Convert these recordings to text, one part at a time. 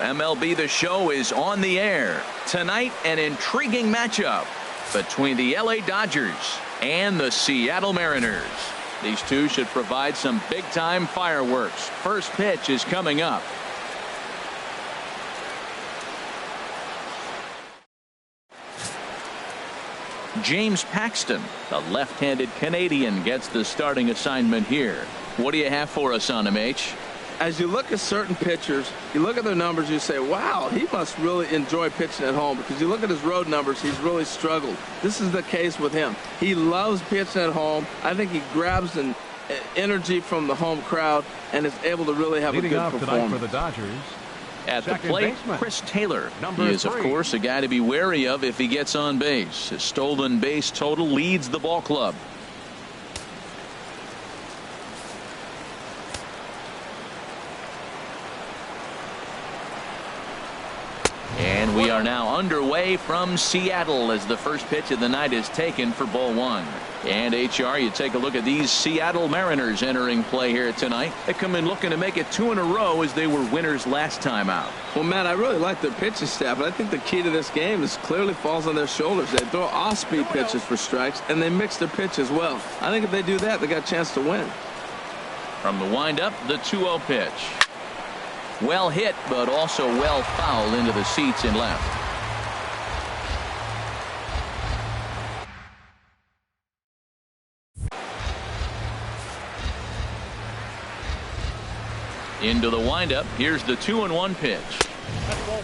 MLB The Show is on the air. Tonight, an intriguing matchup between the LA Dodgers and the Seattle Mariners. These two should provide some big-time fireworks. First pitch is coming up. James Paxton, the left-handed Canadian, gets the starting assignment here. What do you have for us on him, H? As you look at certain pitchers, you look at their numbers, you say, wow, he must really enjoy pitching at home, because you look at his road numbers, he's really struggled. This is the case with him. He loves pitching at home. I think he grabs an energy from the home crowd and is able to really have a good performance. For the Dodgers, at the plate, Chris Taylor. He is, of course, a guy to be wary of if he gets on base. His stolen base total leads the ball club. And we are now underway from Seattle as the first pitch of the night is taken for ball one. And HR, you take a look at these Seattle Mariners entering play here tonight. They come in looking to make it 2 in a row as they were winners last time out. Well, Matt, I really like their pitching staff, but I think the key to this game is clearly falls on their shoulders. They throw off-speed pitches for strikes, and they mix their pitch as well. I think if they do that, they got a chance to win. From the windup, the 2-0 pitch. Well hit, but also well fouled into the seats in left. Into the windup. Here's the 2-1 pitch.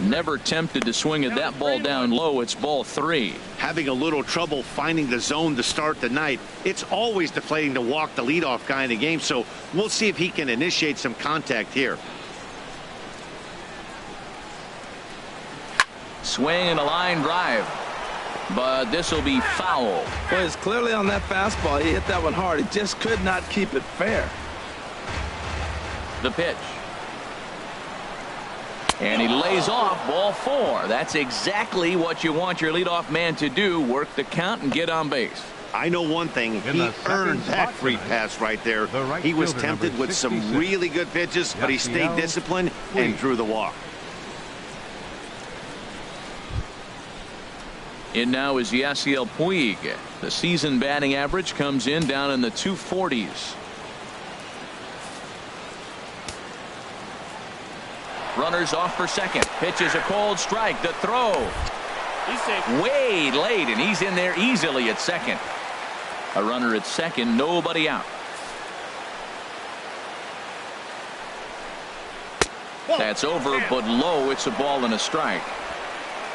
Never tempted to swing at that ball down low. It's ball 3. Having a little trouble finding the zone to start the night. It's always deflating to walk the leadoff guy in the game, so we'll see if he can initiate some contact here. Swing and a line drive, but this will be foul. Well, it's clearly on that fastball. He hit that one hard. He just could not keep it fair. The pitch. And he lays off ball 4. That's exactly what you want your leadoff man to do. Work the count and get on base. I know one thing. He earned that free pass right there. He was tempted with some really good pitches, but he stayed disciplined and drew the walk. In now is Yasiel Puig. The season batting average comes in down in the 240s. Runners off for second. Pitches a cold strike. The throw. Way late, and he's in there easily at second. A runner at second, nobody out. That's over, but low. It's a ball and a strike.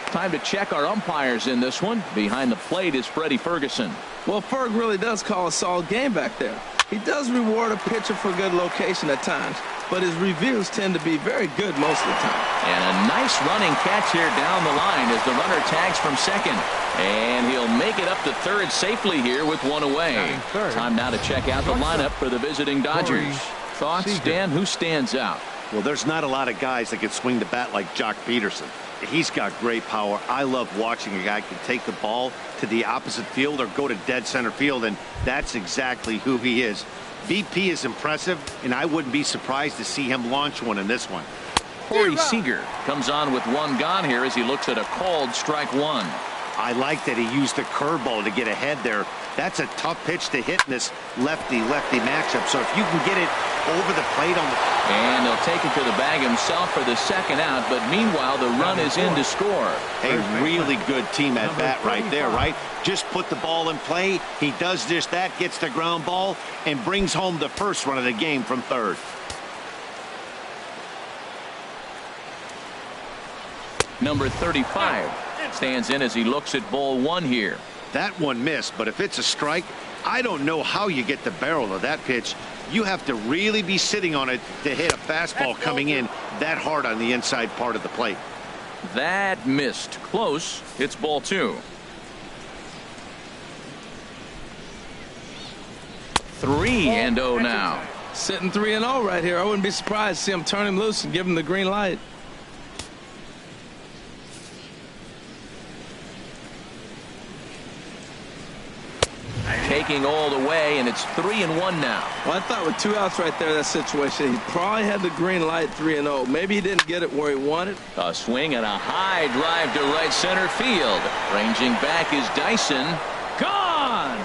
Time to check our umpires in this one. Behind the plate is Freddie Ferguson. Well, Ferg really does call a solid game back there. He does reward a pitcher for good location at times, but his reviews tend to be very good most of the time. And a nice running catch here down the line as the runner tags from second. And he'll make it up to third safely here with one away. Time now to check out the lineup for the visiting Dodgers. Thoughts, Dan? Who stands out? Well, there's not a lot of guys that can swing the bat like Jock Peterson. He's got great power. I love watching a guy can take the ball to the opposite field or go to dead center field, and that's exactly who he is. BP is impressive, and I wouldn't be surprised to see him launch one in this one. Corey Seager comes on with one gone here as he looks at a called strike 1. I like that he used the curveball to get ahead there. That's a tough pitch to hit in this lefty-lefty matchup. So if you can get it over the plate on the... And he'll take it to the bag himself for the second out, but meanwhile the run is in to score. A really good team at bat right there, right? Just put the ball in play. He does just that, gets the ground ball, and brings home the first run of the game from third. Number 35 stands in as he looks at ball 1 here. That one missed, but if it's a strike, I don't know how you get the barrel of that pitch. You have to really be sitting on it to hit a fastball coming in that hard on the inside part of the plate. That missed. Close. It's ball 2. 3-0 now. Sitting 3-0 right here. I wouldn't be surprised to see him turn him loose and give him the green light. taking all the way, and it's 3-1 now. Well, I thought with 2 outs right there, that situation, he probably had the green light 3-0. Maybe he didn't get it where he wanted. A swing and a high drive to right center field. Ranging back is Dyson. Gone!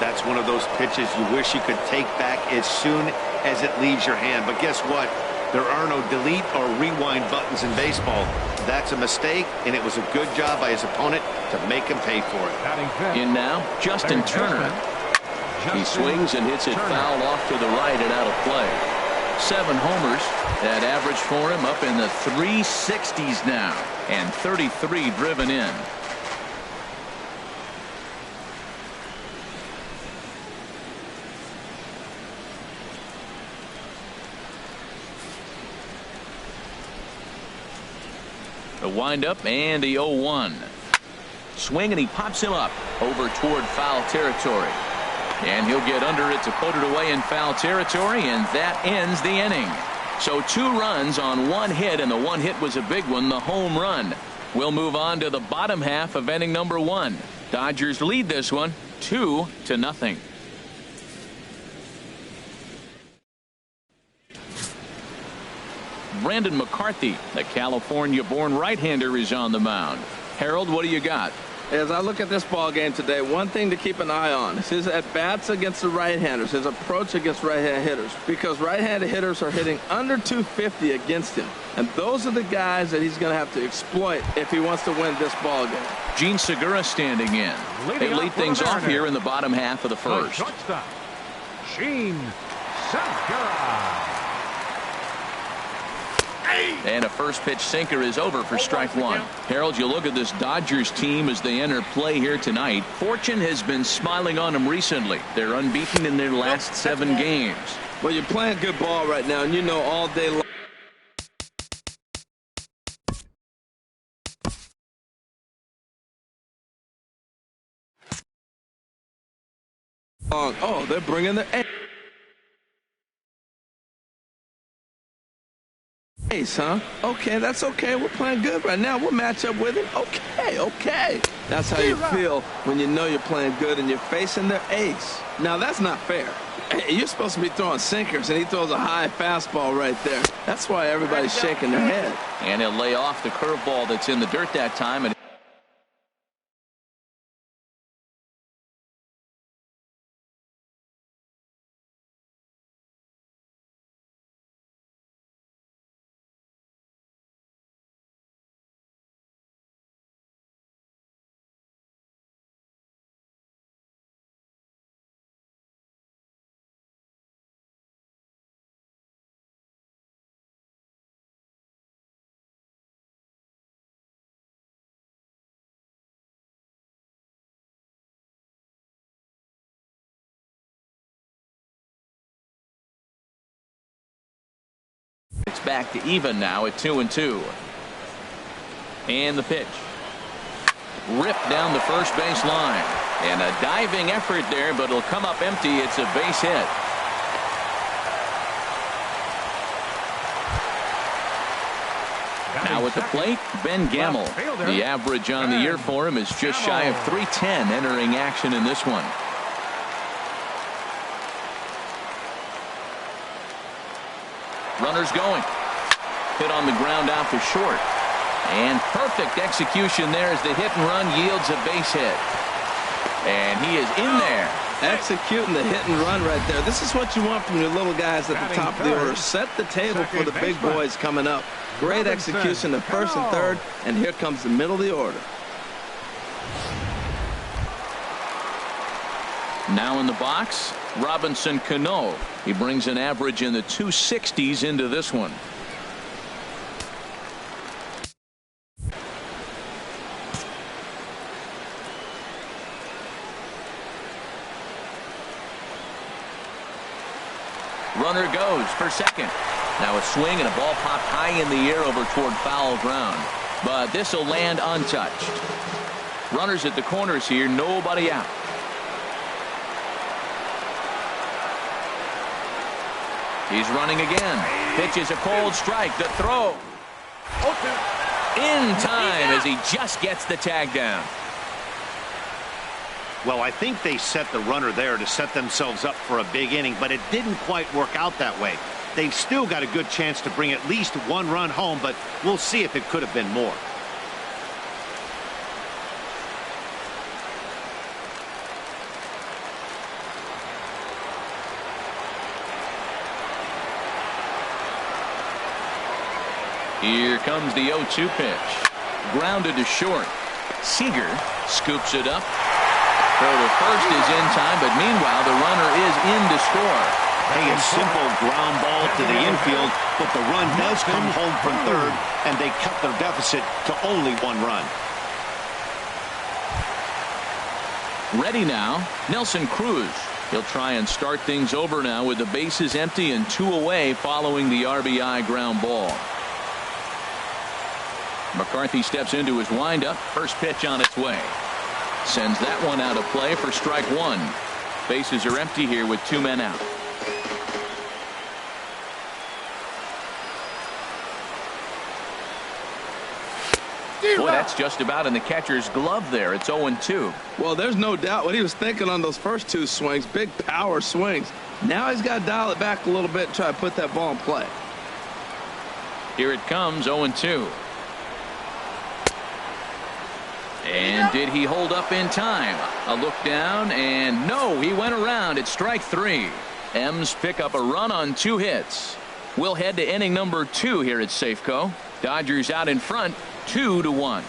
That's one of those pitches you wish you could take back as soon as it leaves your hand. But guess what? There are no delete or rewind buttons in baseball. That's a mistake, and it was a good job by his opponent to make him pay for it. In now, Justin Turner. He swings and hits it foul off to the right and out of play. 7 homers. That average for him up in the 360s now, and 33 driven in. The windup and the 0-1. Swing and he pops him up over toward foul territory. And he'll get under it to put it away in foul territory, and that ends the inning. So 2 runs on 1 hit, and the 1 hit was a big one, the home run. We'll move on to the bottom half of inning number 1. Dodgers lead this one 2-0. Brandon McCarthy, the California-born right-hander, is on the mound. Harold, what do you got? As I look at this ball game today, one thing to keep an eye on is his at-bats against the right-handers, his approach against right-hand hitters, because right-handed hitters are hitting under 250 against him, and those are the guys that he's going to have to exploit if he wants to win this ball game. Gene Segura standing in. They lead things off here in the bottom half of the first. Shortstop, Gene Segura. And a first pitch sinker is over for strike 1. Harold, you look at this Dodgers team as they enter play here tonight. Fortune has been smiling on them recently. They're unbeaten in their last 7 games. Well, you're playing good ball right now, and you know all day long. Oh, they're bringing the ace, huh? Okay, that's okay. We're playing good right now. We'll match up with him. Okay. That's how you feel when you know you're playing good and you're facing their ace. Now, that's not fair. Hey, you're supposed to be throwing sinkers, and he throws a high fastball right there. That's why everybody's shaking their head. And he'll lay off the curveball that's in the dirt that time. And it's back to even now at 2-2. And the pitch. Ripped down the first base line. And a diving effort there, but it'll come up empty. It's a base hit. Now at the plate, Ben Gamel. The average on the year for him is just shy of .310 entering action in this one. Runners going. Hit on the ground out to short. And perfect execution there as the hit and run yields a base hit. And he is in there. Executing the hit and run right there. This is what you want from your little guys at the top of the order. Set the table for the big boys coming up. Great execution the first and third, and here comes the middle of the order. Now in the box, Robinson Cano. He brings an average in the 260s into this one. Runner goes for second. Now a swing and a ball popped high in the air over toward foul ground. But this will land untouched. Runners at the corners here, nobody out. He's running again. Pitches a cold strike. The throw. In time as he just gets the tag down. Well, I think they set the runner there to set themselves up for a big inning, but it didn't quite work out that way. They've still got a good chance to bring at least one run home, but we'll see if it could have been more. Here comes the 0-2 pitch. Grounded to short. Seager scoops it up. Throw to first is in time, but meanwhile the runner is in to score. Hey, a simple ground ball to the infield, but the run does come home from third, and they cut their deficit to only one run. Ready now, Nelson Cruz. He'll try and start things over now with the bases empty and 2 away following the RBI ground ball. McCarthy steps into his windup. First pitch on its way. Sends that one out of play for strike one. Bases are empty here with 2 men out. Boy, that's just about in the catcher's glove there. It's 0-2. Well, there's no doubt what he was thinking on those first 2 swings. Big power swings. Now he's got to dial it back a little bit and try to put that ball in play. Here it comes, 0-2. And did he hold up in time? A look down, and no, he went around. It's strike 3. M's pick up a run on 2 hits. We'll head to inning number 2 here at Safeco. Dodgers out in front, 2-1.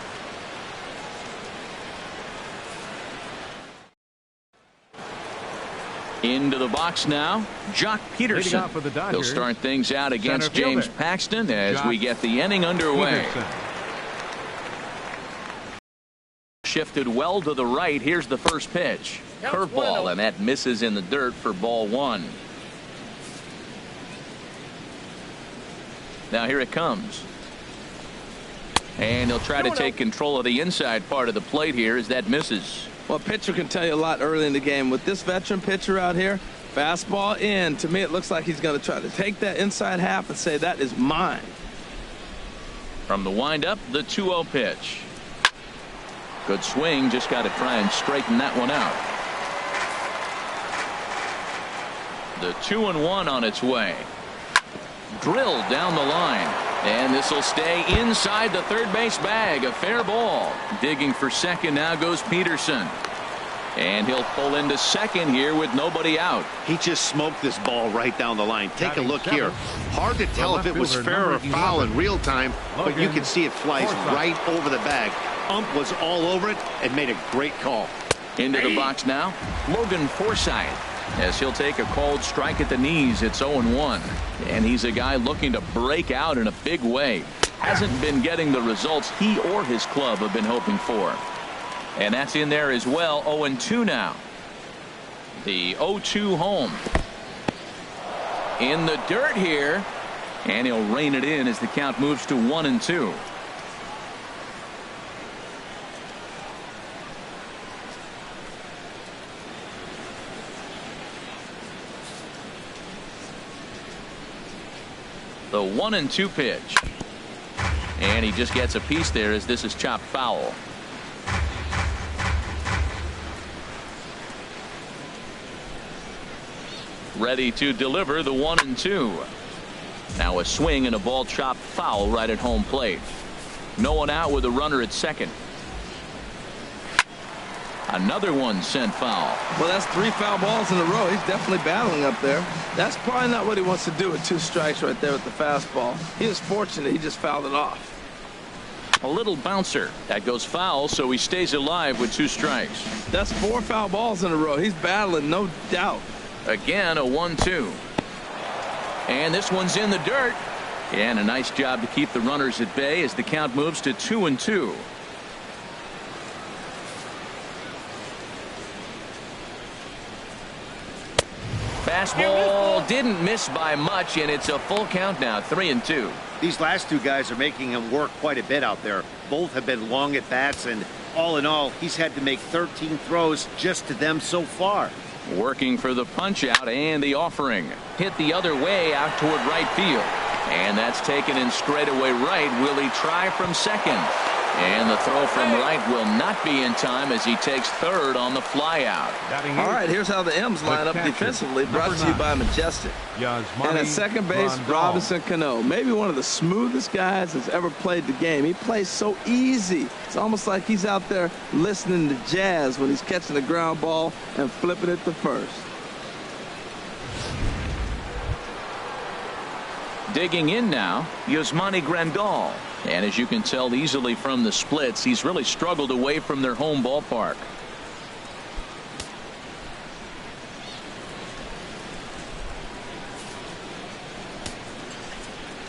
Into the box now, Jock Peterson. He'll start things out against James Paxton as we get the inning underway. Shifted well to the right. Here's the first pitch. Curveball, and that misses in the dirt for ball 1. Now here it comes. And he'll try to take control of the inside part of the plate here as that misses. Well, a pitcher can tell you a lot early in the game. With this veteran pitcher out here, fastball in. To me, it looks like he's going to try to take that inside half and say, that is mine. From the windup, the 2-0 pitch. Good swing, just got to try and straighten that one out. The 2-1 on its way. Drilled down the line, and this will stay inside the third base bag. A fair ball. Digging for second now goes Peterson, and he'll pull into second here with nobody out. He just smoked this ball right down the line. Take a look here. Hard to tell if it was fair or foul in real time, but you can see it flies right over the bag. Ump was all over it and made a great call. Into the box now, Logan Forsythe, as he'll take a called strike at the knees. It's 0-1, and he's a guy looking to break out in a big way. Hasn't been getting the results he or his club have been hoping for. And that's in there as well. 0-2 now. The 0-2 home. In the dirt here, and he'll rein it in as the count moves to 1-2. The 1-2 pitch, and he just gets a piece there as this is chopped foul. Ready to deliver the 1-2. Now a swing and a ball chopped foul right at home plate. No one out with a runner at second. Another one sent foul. Well, that's 3 foul balls in a row. He's definitely battling up there. That's probably not what he wants to do with 2 strikes right there with the fastball. He is fortunate he just fouled it off. A little bouncer. That goes foul, so he stays alive with 2 strikes. That's 4 foul balls in a row. He's battling, no doubt. Again, a 1-2. And this one's in the dirt. And a nice job to keep the runners at bay as the count moves to 2-2. Fastball didn't miss by much, and it's a full count now, 3-2. These last 2 guys are making him work quite a bit out there. Both have been long at bats, and all in all, he's had to make 13 throws just to them so far. Working for the punch out and the offering. Hit the other way out toward right field. And that's taken in straightaway right. Will he try from second? And the throw from right will not be in time as he takes third on the flyout. All right, here's how the M's line up defensively, brought to you by Majestic. And at second base, Robinson Cano, maybe one of the smoothest guys that's ever played the game. He plays so easy. It's almost like he's out there listening to jazz when he's catching the ground ball and flipping it to first. Digging in now, Yasmani Grandal. And as you can tell easily from the splits, he's really struggled away from their home ballpark.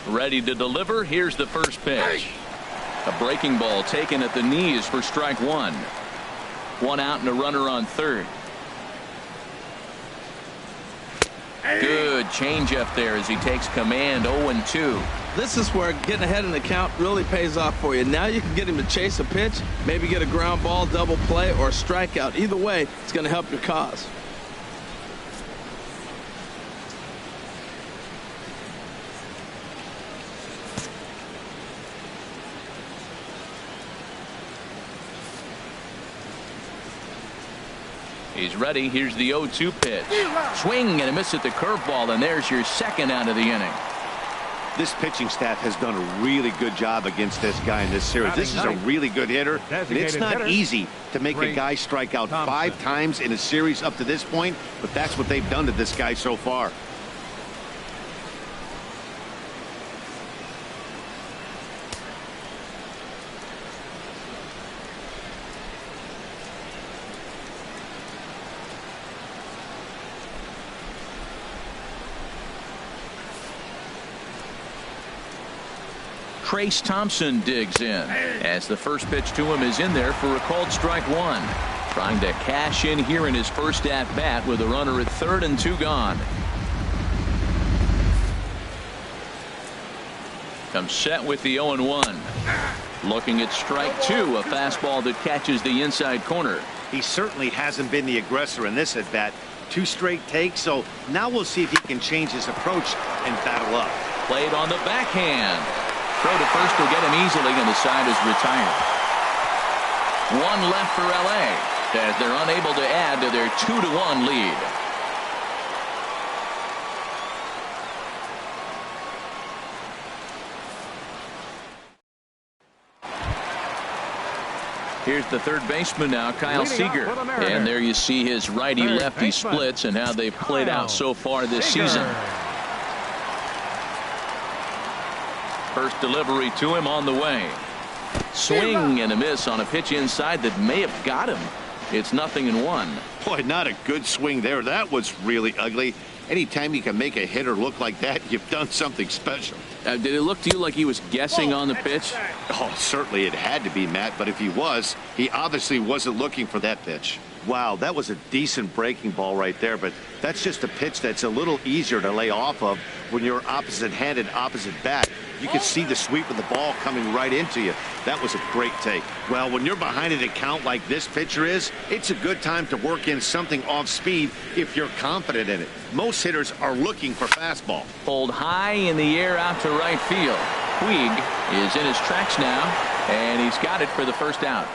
Ready to deliver. Here's the first pitch. A breaking ball taken at the knees for strike one. One out and a runner on third. Good changeup there as he takes command. 0-2. This is where getting ahead in the count really pays off for you. Now you can get him to chase a pitch, maybe get a ground ball, double play, or a strikeout. Either way, it's going to help your cause. He's ready. Here's the 0-2 pitch. Swing and a miss at the curveball, and there's your second out of the inning. This pitching staff has done a really good job against this guy in this series. This is a really good hitter, and it's not easy to make a guy strike out 5 times in a series up to this point, but that's what they've done to this guy so far. Trace Thompson digs in as the first pitch to him is in there for a called strike one. Trying to cash in here in his first at bat with a runner at third and 2 gone. Comes set with the 0-1. Looking at strike two, a fastball that catches the inside corner. He certainly hasn't been the aggressor in this at bat. 2 straight takes, so now we'll see if he can change his approach and battle up. Played on the backhand. Throw to first will get him easily, and the side is retired. One left for LA as they're unable to add to their 2-1 lead. Here's the third baseman now, Kyle Seager. And there you see his righty-lefty splits and how they've played out so far this season. First delivery to him on the way. Swing and a miss on a pitch inside that may have got him. It's 0-1. Boy, not a good swing there. That was really ugly. Anytime you can make a hitter look like that, you've done something special. Did it look to you like he was guessing on the pitch? Oh, certainly it had to be, Matt, but if he was, he obviously wasn't looking for that pitch. Wow, that was a decent breaking ball right there, but that's just a pitch that's a little easier to lay off of when you're opposite-handed, opposite bat. You can see the sweep of the ball coming right into you. That was a great take. Well, when you're behind an account like this pitcher is, it's a good time to work in something off speed if you're confident in it. Most hitters are looking for fastball. Pulled high in the air out to right field. Puig is in his tracks now, and he's got it for the first out.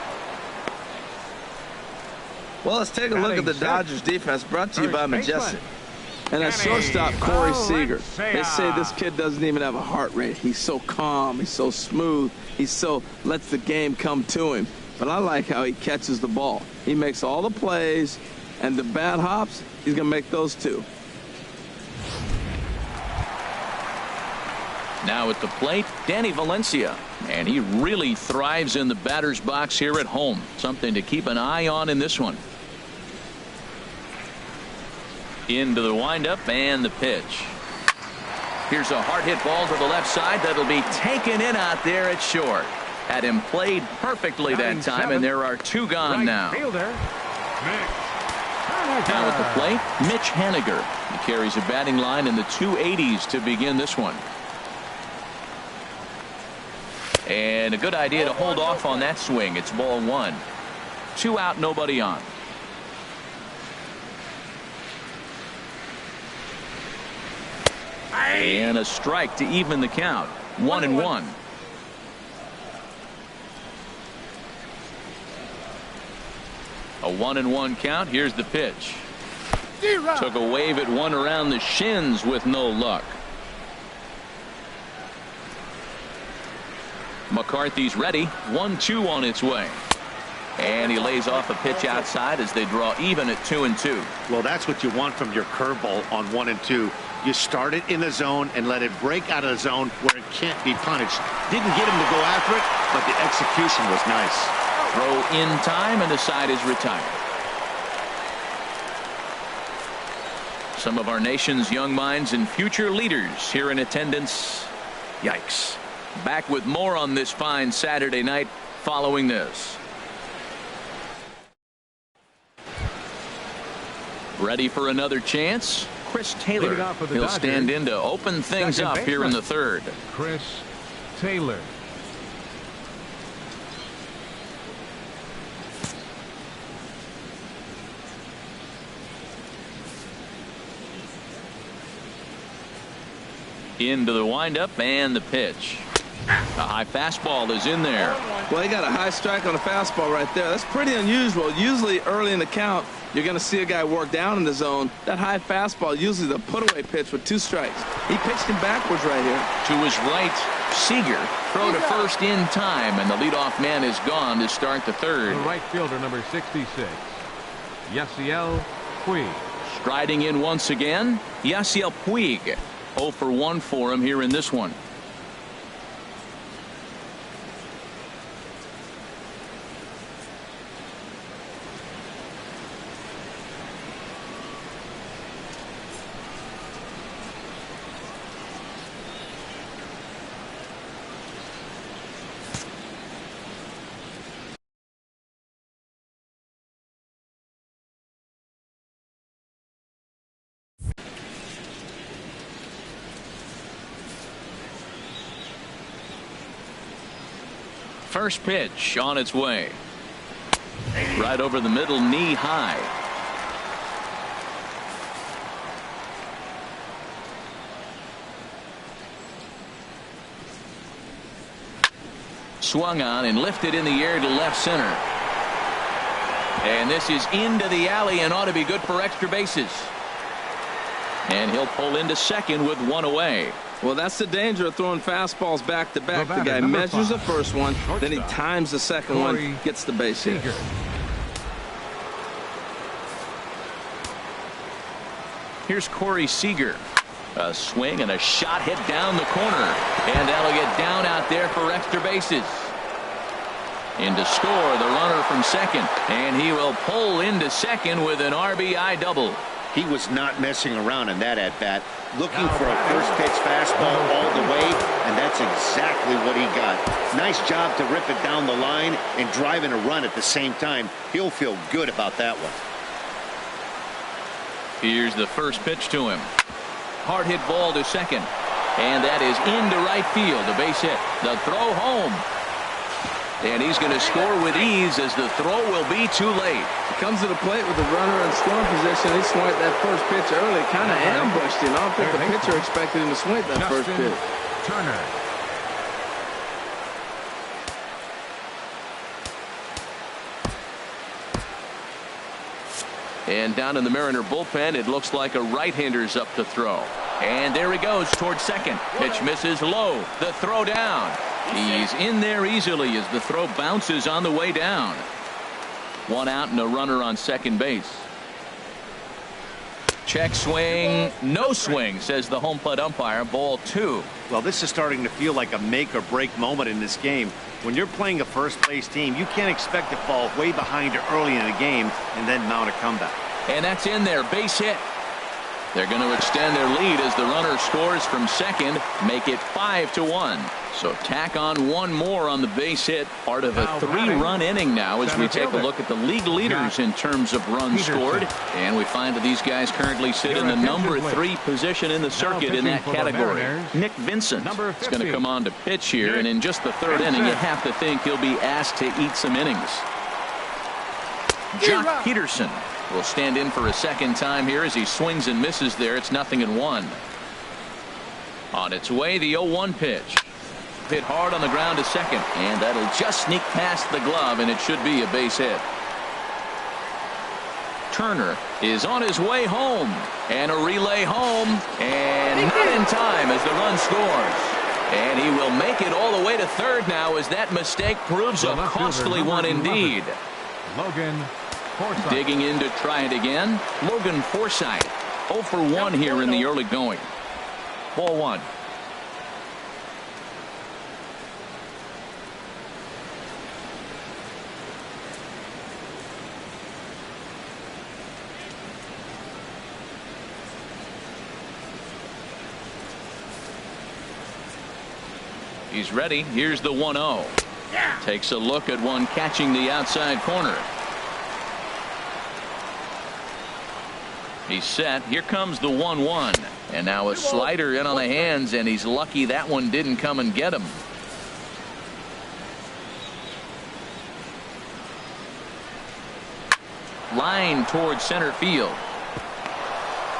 Well, let's take a look at the Dodgers defense, brought to you by Majestic. And at shortstop, Corey Seager. They say this kid doesn't even have a heart rate. He's so calm. He's so smooth. Lets the game come to him. But I like how he catches the ball. He makes all the plays, and the bad hops, he's going to make those too. Now at the plate, Danny Valencia. And he really thrives in the batter's box here at home. Something to keep an eye on in this one. Into the windup and the pitch. Here's a hard hit ball to the left side that'll be taken in out there at short. Had him played perfectly that time, and there are 2 gone now. Now at the plate, Mitch Haniger. He carries a batting line in the 280s to begin this one. And a good idea to hold off on that swing. It's ball 1. 2 out, nobody on. And a strike to even the count. 1-1. A 1-1 count. Here's the pitch. Took a wave at one around the shins with no luck. McCarthy's ready. 1-2 on its way. And he lays off a pitch outside as they draw even at 2-2. Well, that's what you want from your curveball on 1-2. You start it in the zone and let it break out of the zone where it can't be punished. Didn't get him to go after it, but the execution was nice. Throw in time, and the side is retired. Some of our nation's young minds and future leaders here in attendance. Yikes. Back with more on this fine Saturday night following this. Ready for another chance? Chris Taylor. He'll stand in to open things up here in the third. Chris Taylor. Into the windup and the pitch. A high fastball is in there. Well, he got a high strike on a fastball right there. That's pretty unusual. Usually early in the count, you're going to see a guy work down in the zone. That high fastball, usually the put-away pitch with 2 strikes. He pitched him backwards right here. To his right, Seager. Throw to first in time, and the leadoff man is gone to start the third. The right fielder, number 66, Yasiel Puig. Striding in once again, Yasiel Puig. 0 for 1 for him here in this one. First pitch on its way. Right over the middle, knee high. Swung on and lifted in the air to left center. And this is into the alley and ought to be good for extra bases. And he'll pull into second with 1 away. Well, that's the danger of throwing fastballs back to back. The guy measures the first one, then he times the second one, gets the base hit. Here's Corey Seager. A swing and a shot hit down the corner. And that'll get down out there for extra bases. In to score the runner from second. And he will pull into second with an RBI double. He was not messing around in that at-bat, looking for a first-pitch fastball all the way, and that's exactly what he got. Nice job to rip it down the line and drive in a run at the same time. He'll feel good about that one. Here's the first pitch to him. Hard hit ball to second. And that is into right field. A base hit. The throw home. And he's going to score with ease as the throw will be too late. He comes to the plate with the runner in scoring position. He swung at that first pitch early, kind of ambushed him. I don't think the pitcher expected him to swing at that first pitch. Turner. And down in the Mariner bullpen, it looks like a right-hander's up to throw. And there he goes towards second. Pitch misses low. The throw down. He's in there easily as the throw bounces on the way down. 1 out and a runner on second base. Check swing. No swing, says the home plate umpire. Ball 2. Well, this is starting to feel like a make or break moment in this game. When you're playing a first place team, you can't expect to fall way behind early in the game and then mount a comeback. And that's in there. Base hit. They're going to extend their lead as the runner scores from second, make it 5-1. So tack on 1 more on the base hit. Part of a 3-run inning now as we take a look at the league leaders in terms of runs scored. And we find that these guys currently sit in the number 3 position in the circuit in that category. Nick Vincent is going to come on to pitch here. And in just the 3rd inning, you have to think he'll be asked to eat some innings. Jock Peterson will stand in for a second time here as he swings and misses there. It's 0-1. On its way, the 0-1 pitch. Hit hard on the ground to second, and that'll just sneak past the glove, and it should be a base hit. Turner is on his way home, and a relay home, and not in time as the run scores. And he will make it all the way to third now as that mistake proves a costly one indeed. Logan Forsythe. Digging in to try it again, Logan Forsythe. 0 for 1 here in the early going. Ball 1. He's ready. Here's the 1-0. Takes a look at one catching the outside corner. He's set. Here comes the 1-1. And now a slider in on the hands, and he's lucky that one didn't come and get him. Line towards center field.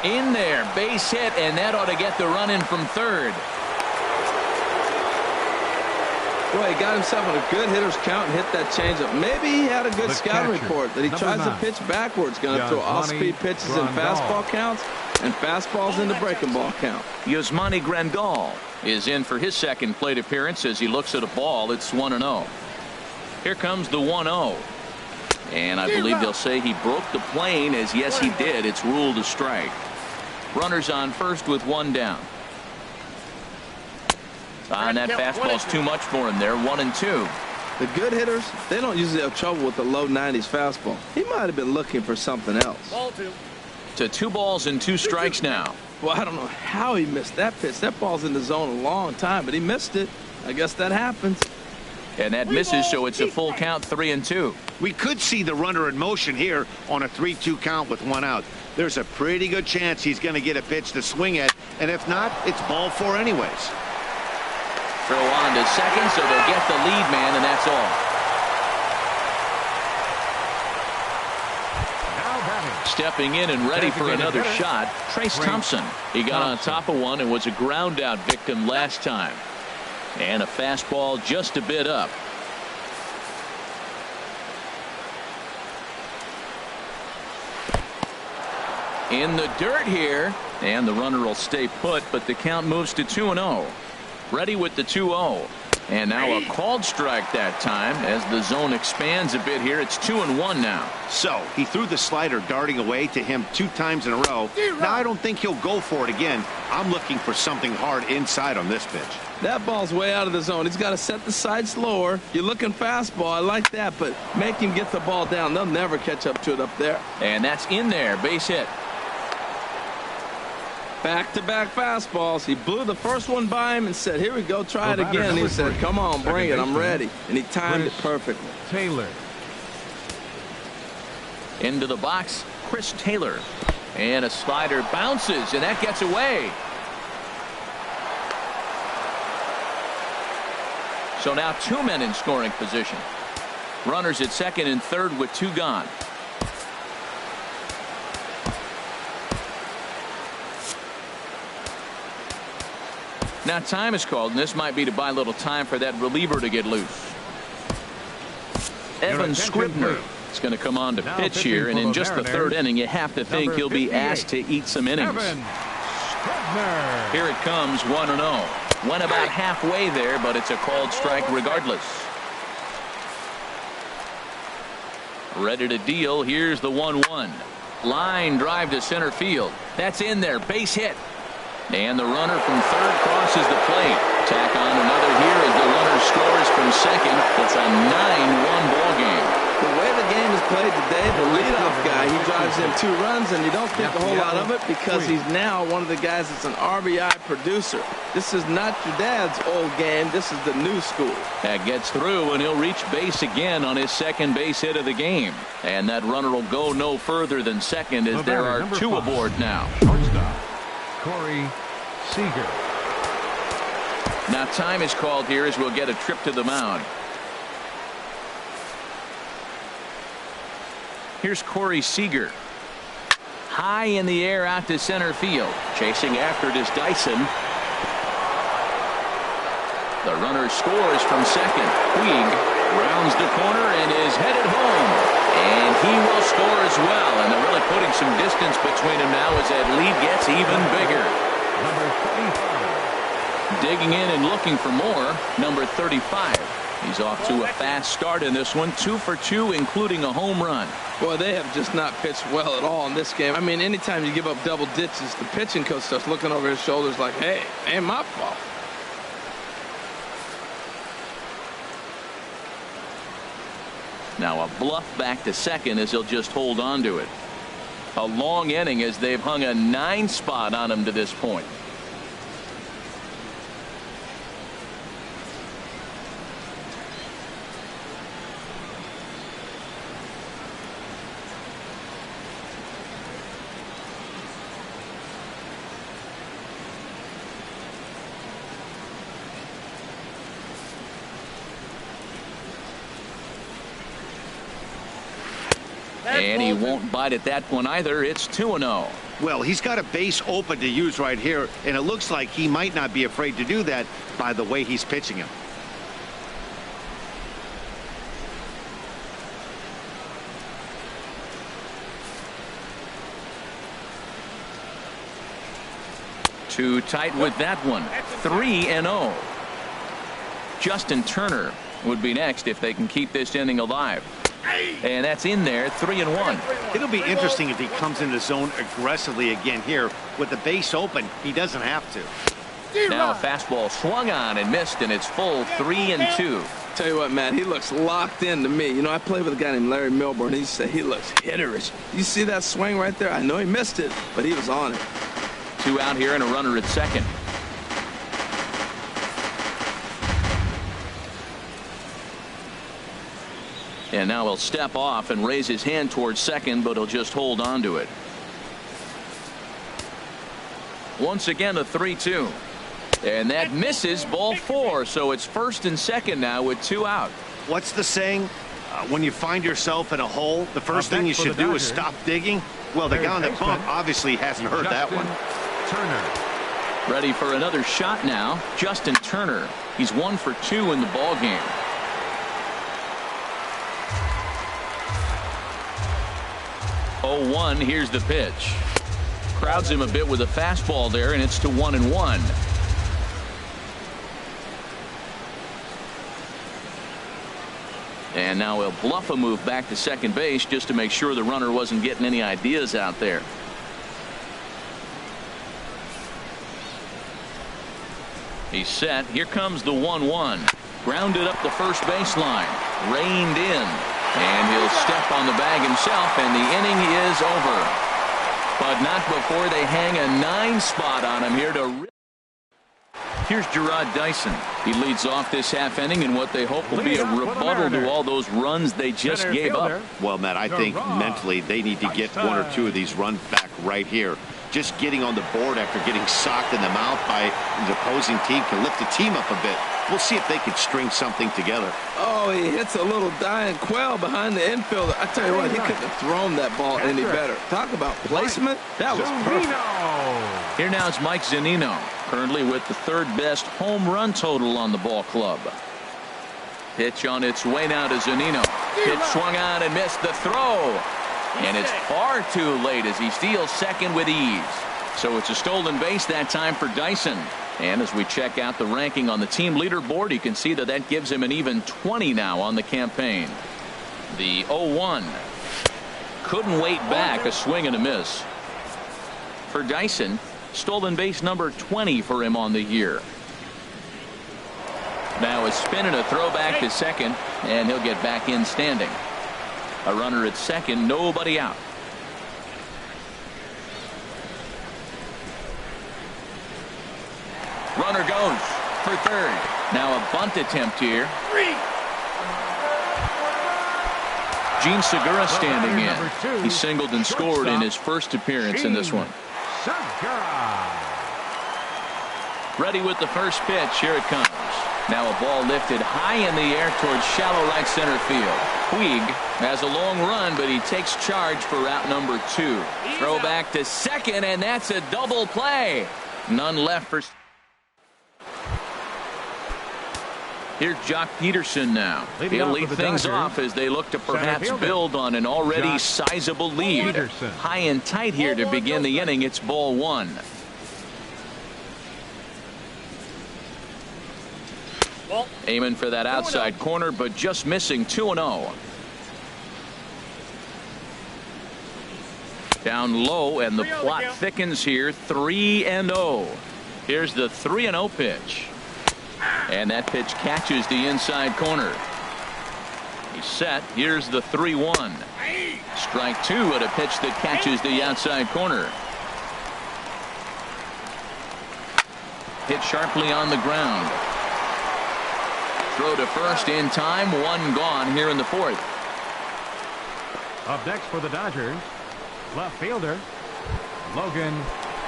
In there, base hit, and that ought to get the run in from third. Boy, he got himself on a good hitter's count and hit that changeup. Maybe he had a good scouting report that he tries to pitch backwards. Going to throw off-speed pitches in fastball counts and fastballs into breaking ball count. Yasmani Grandal is in for his second plate appearance as he looks at a ball. It's 1-0. Here comes the 1-0. And I believe they'll say he broke the plane, as yes he did. It's ruled a strike. Runners on first with one down. And that fastball's too much for him there. 1-2. The good hitters, they don't usually have trouble with the low 90s fastball. He might have been looking for something else. Ball 2. To 2 balls and 2 strikes now. Well, I don't know how he missed that pitch. That ball's in the zone a long time, but he missed it. I guess that happens. And that misses, so it's a full count, 3-2. We could see the runner in motion here on a 3-2 count with 1 out. There's a pretty good chance he's going to get a pitch to swing at, and if not, it's ball 4 anyways. Throw on to second, so they'll get the lead man, and that's all. Stepping in and ready for another shot, Trace Thompson. He got on top of one and was a ground out victim last time. And a fastball just a bit up. In the dirt here, and the runner will stay put, but the count moves to 2-0. Ready with the 2-0. And now a called strike that time as the zone expands a bit here. It's 2-1 now. So he threw the slider darting away to him 2 times in a row. Now I don't think he'll go for it again. I'm looking for something hard inside on this pitch. That ball's way out of the zone. He's got to set the side slower. You're looking fastball. I like that, but make him get the ball down. They'll never catch up to it up there. And that's in there. Base hit. Back-to-back fastballs. He blew the first one by him and said, here we go, try it again. And he said, come on, bring it, I'm ready. And he timed it perfectly. Taylor. Into the box, Chris Taylor. And a slider bounces, and that gets away. So now 2 men in scoring position. Runners at second and third with 2 gone. Now time is called, and this might be to buy a little time for that reliever to get loose. Evan Scribner is going to come on to pitch here, and in just the 3rd inning, you have to think he'll be asked to eat some innings. Here it comes, 1-0. Went about halfway there, but it's a called strike regardless. Ready to deal. Here's the 1-1. Line drive to center field. That's in there. Base hit. And the runner from third crosses the plate. Tack on another here as the runner scores from second. It's a 9-1 ball game. The way the game is played today, the leadoff guy, he drives in 2 runs, and you don't think a whole lot of it because he's now one of the guys that's an RBI producer. This is not your dad's old game. This is the new school. That gets through, and he'll reach base again on his second base hit of the game. And that runner will go no further than second as there are 2 aboard now. Corey Seager. Now time is called here as we'll get a trip to the mound. Here's Corey Seager. High in the air out to center field. Chasing after it is Dyson. The runner scores from second. Puig rounds the corner and is headed home. And he will score as well. And they're really putting some distance between them now as that lead gets even bigger. Number 35. Digging in and looking for more. Number 35. He's off to a fast start in this one. 2 for 2, including a home run. Boy, they have just not pitched well at all in this game. I mean, anytime you give up double ditches, the pitching coach starts looking over his shoulders like, hey, ain't my fault. Now a bluff back to second as he'll just hold on to it. A long inning as they've hung a 9 spot on him to this point. And he won't bite at that one either. It's 2-0. Well, he's got a base open to use right here, and it looks like he might not be afraid to do that by the way he's pitching him. Too tight with that one. 3-0. Justin Turner would be next if they can keep this inning alive. And that's in there. 3-1. It'll be interesting if he comes in the zone aggressively again here. With the base open, he doesn't have to. Now a fastball swung on and missed, and it's full. 3-2. Tell you what, Matt, he looks locked in to me. You know, I played with a guy named Larry Milburn. He said he looks hitterish. You see that swing right there? I know he missed it, but he was on it. 2 out here and a runner at second. And now he'll step off and raise his hand towards second, but he'll just hold on to it. Once again, a 3-2. And that misses, ball 4. So it's first and second now with 2 out. What's the saying? When you find yourself in a hole, the first thing you should do is stop digging. Well, the guy on the bump obviously hasn't heard that one. Turner. Ready for another shot now. Justin Turner. He's 1 for 2 in the ball game. Oh, 1. Here's the pitch. Crowds him a bit with a fastball there, and it's to 1-1. And now he'll bluff a move back to second base just to make sure the runner wasn't getting any ideas out there. He's set. Here comes the 1-1. Grounded up the first baseline. Reined in. And he'll step on the bag himself, and the inning is over. But not before they hang a 9 spot on him here to. Here's Gerard Dyson. He leads off this half inning in what they hope will be a rebuttal to all those runs they just gave up. Well, Matt, I think mentally they need to get 1 or 2 of these runs back right here. Just getting on the board after getting socked in the mouth by the opposing team can lift the team up a bit. We'll see if they can string something together. Oh, he hits a little dying quail behind the infielder. I tell you what, he couldn't have thrown that ball any better. Talk about placement. That was perfect. Here now is Mike Zunino, currently with the 3rd best home run total on the ball club. Pitch on its way now to Zunino. Pitch swung on and missed the throw. And it's far too late as he steals second with ease. So it's a stolen base that time for Dyson. And as we check out the ranking on the team leaderboard, you can see that that gives him an even 20 now on the campaign. The 0-1. Couldn't wait back, a swing and a miss. For Dyson, stolen base number 20 for him on the year. Now a spin and a throw back to second, and he'll get back in standing. A runner at second, nobody out. Runner goes for third. Now a bunt attempt here. Gene Segura standing in. He singled and scored in his first appearance in this one. Ready with the first pitch. Here it comes. Now a ball lifted high in the air towards shallow right center field. Puig has a long run, but he takes charge for route number 2. Throw back to second, and that's a double play. None left for. Here's Jock Peterson now. Leading He'll off lead for the things Dodgers, off as they look to center perhaps fielder, build on an already Jock sizable lead. Peterson. High and tight here to begin the inning. It's ball one. Aiming for that outside corner, but just missing. 2-0. Down low, and the plot thickens here. 3-0. Here's the 3-0 pitch. And that pitch catches the inside corner. He's set. Here's the 3-1. Strike two at a pitch that catches the outside corner. Hit sharply on the ground. Throw to first in time. One gone here in the fourth. Up next for the Dodgers, left fielder Logan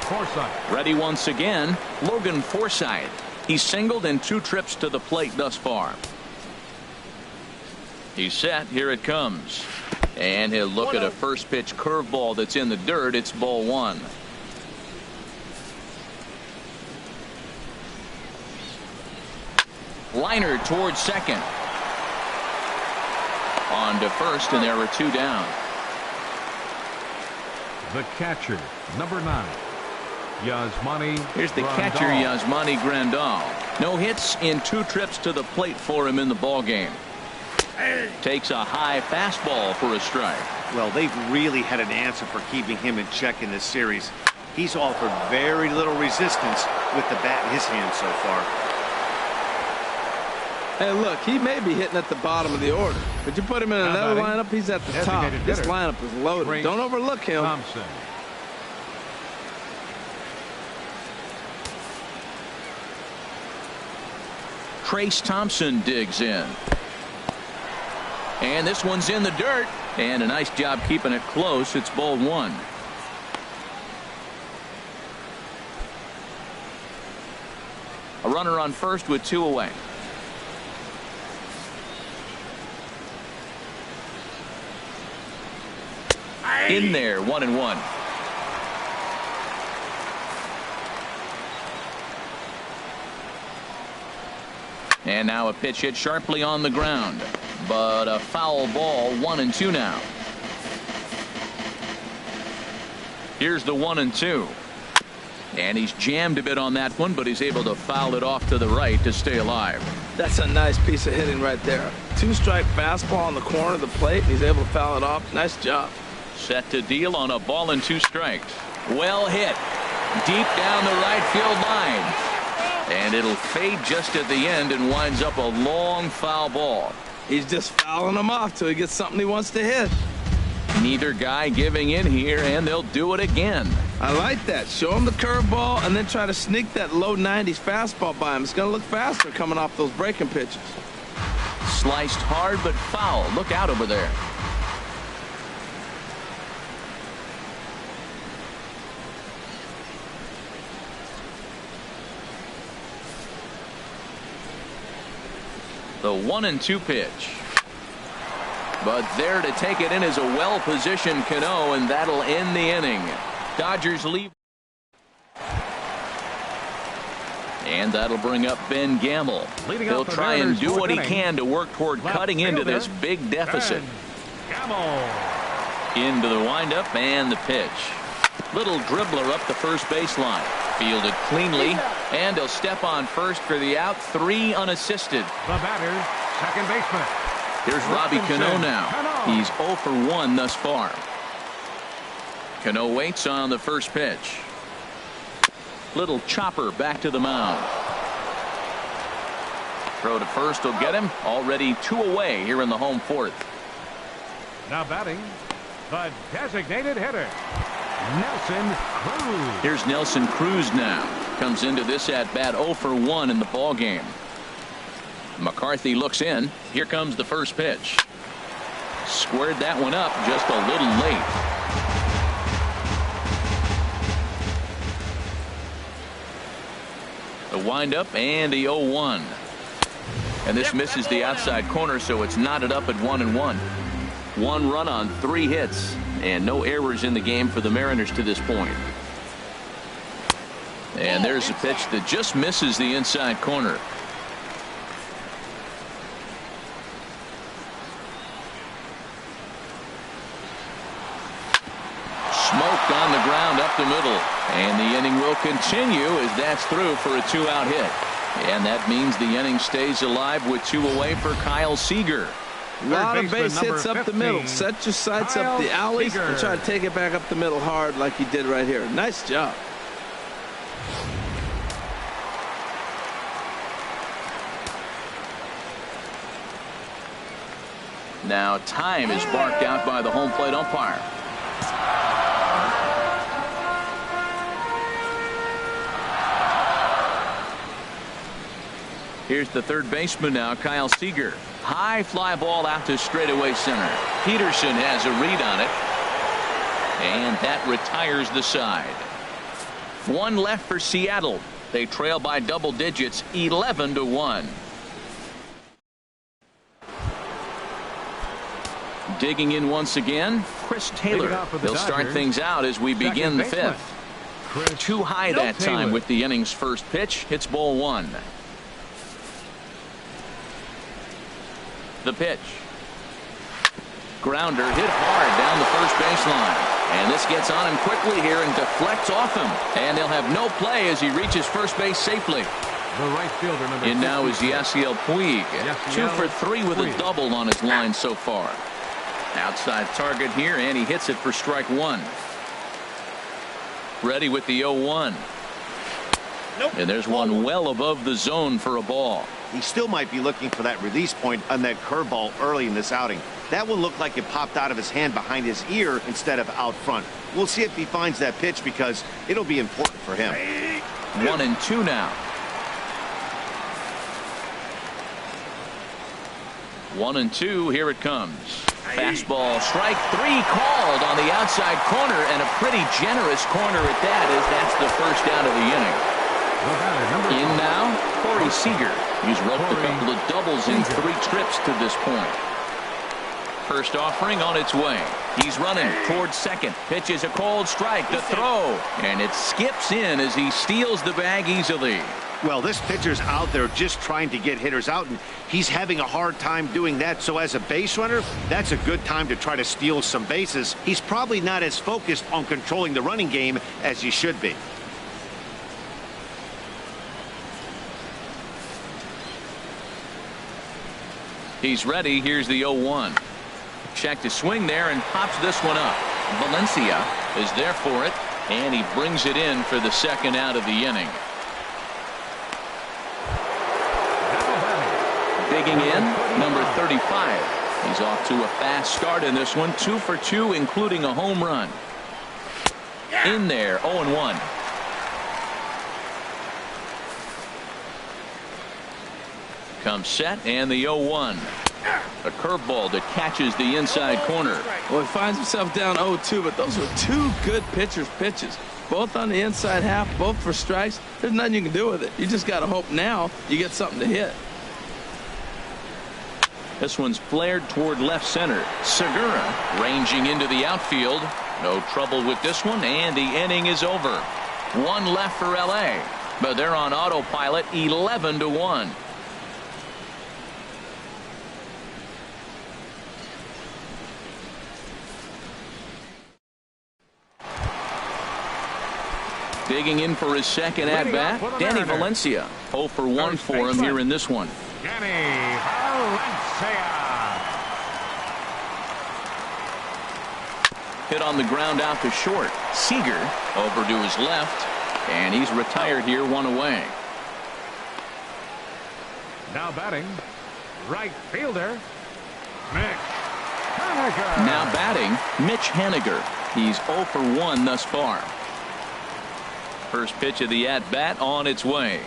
Forsythe. Ready once again, Logan Forsythe. He's singled in 2 trips to the plate thus far. He's set. Here it comes. And he'll look at a first pitch curveball that's in the dirt. It's ball one. Liner towards second. On to first, and there were 2 down. The catcher, number 9, Yasmani. Here's the catcher, Yasmani Grandal. No hits in 2 trips to the plate for him in the ballgame. Takes a high fastball for a strike. Well, they've really had an answer for keeping him in check in this series. He's offered very little resistance with the bat in his hand so far. Hey, look, he may be hitting at the bottom of the order, but you put him in another lineup, he's at the top. This lineup is loaded. Don't overlook him. Thompson. Trace Thompson digs in. And this one's in the dirt. And a nice job keeping it close. It's ball one. A runner on first with 2 away. In there, 1-1. And now a pitch hit sharply on the ground, but a foul ball. 1-2 now. Here's the 1-2. And he's jammed a bit on that one, but he's able to foul it off to the right to stay alive. That's a nice piece of hitting right there. 2-strike fastball on the corner of the plate, and he's able to foul it off. Nice job. Set to deal on a ball and 2 strikes. Well hit. Deep down the right field line. And it'll fade just at the end and winds up a long foul ball. He's just fouling them off till he gets something he wants to hit. Neither guy giving in here, and they'll do it again. I like that. Show him the curveball and then try to sneak that low 90s fastball by him. It's going to look faster coming off those breaking pitches. Sliced hard but foul. Look out over there. The 1-2 pitch. But there to take it in is a well-positioned Cano, and that'll end the inning. Dodgers leave. And that'll bring up Ben Gamble. He'll try and do what he can to work toward cutting into this big deficit. Into the windup and the pitch. Little dribbler up the first baseline. Fielded cleanly, and he'll step on first for the out. 3 unassisted. The batter, second baseman. Here's Robbie Cano now. He's 0 for 1 thus far. Cano waits on the first pitch. Little chopper back to the mound. Throw to first will get him. Already 2 away here in the home fourth. Now batting, the designated hitter, Nelson Cruz. Here's Nelson Cruz now. Comes into this at bat 0 for 1 in the ball game. McCarthy looks in. Here comes the first pitch. Squared that one up just a little late. The windup and the 0-1. And this misses the outside corner, so it's knotted up at 1-1. 1 run on 3 hits, and no errors in the game for the Mariners to this point. And there's a pitch that just misses the inside corner. up the middle. And the inning will continue as that's through for a 2-out hit. And that means the inning stays alive with 2 away for Kyle Seager. A lot of base hits up the middle. Set your sights up the alleys and try to take it back up the middle hard like he did right here. Nice job. Now time is barked out by the home plate umpire. Here's the third baseman now, Kyle Seager. High fly ball out to straightaway center. Peterson has a read on it. And that retires the side. 1 left for Seattle. They trail by double digits, 11-1. Digging in once again, Chris Taylor. They'll start things out as we begin the 5th. Too high that time with the inning's first pitch. Hits ball 1. The pitch. Grounder hit hard down the first baseline. And this gets on him quickly here and deflects off him. And they'll have no play as he reaches first base safely. The right fielder, number in now is Yasiel Puig. 2 for 3 with a double on his line so far. Outside target here, and he hits it for strike 1. Ready with the 0-1. Nope. And there's one well above the zone for a ball. He still might be looking for that release point on that curveball early in this outing. That one looked like it popped out of his hand behind his ear instead of out front. We'll see if he finds that pitch because it'll be important for him. 1-2 now. 1-2. Here it comes. Fastball, strike 3 called on the outside corner, and a pretty generous corner at that, as that's the first out of the inning. In now, Corey Seager. He's roped a couple of doubles in 3 trips to this point. First offering on its way. He's running towards second. Pitches a cold strike. The throw, and it skips in as he steals the bag easily. Well, this pitcher's out there just trying to get hitters out, and he's having a hard time doing that. So as a base runner, that's a good time to try to steal some bases. He's probably not as focused on controlling the running game as he should be. He's ready. Here's the 0-1. Check to swing there and pops this one up. Valencia is there for it, and he brings it in for the second out of the inning. Digging in, number 35. He's off to a fast start in this one. 2 for 2, including a home run. In there, 0-1. Comes set, and the 0-1. A curveball that catches the inside corner. Well, he finds himself down 0-2, but those were 2 good pitchers' pitches. Both on the inside half, both for strikes. There's nothing you can do with it. You just got to hope now you get something to hit. This one's flared toward left center. Segura ranging into the outfield. No trouble with this one, and the inning is over. 1 left for LA, but they're on autopilot, 11-1. Digging in for his second at-bat, Danny Valencia. 0 for 1 for him here in this one. Danny Valencia. Hit on the ground out to short. Seager over to his left, and he's retired here, 1 away. Now batting, right fielder, Mitch Haniger. Now batting, Mitch Haniger. He's 0 for 1 thus far. First pitch of the at-bat on its way.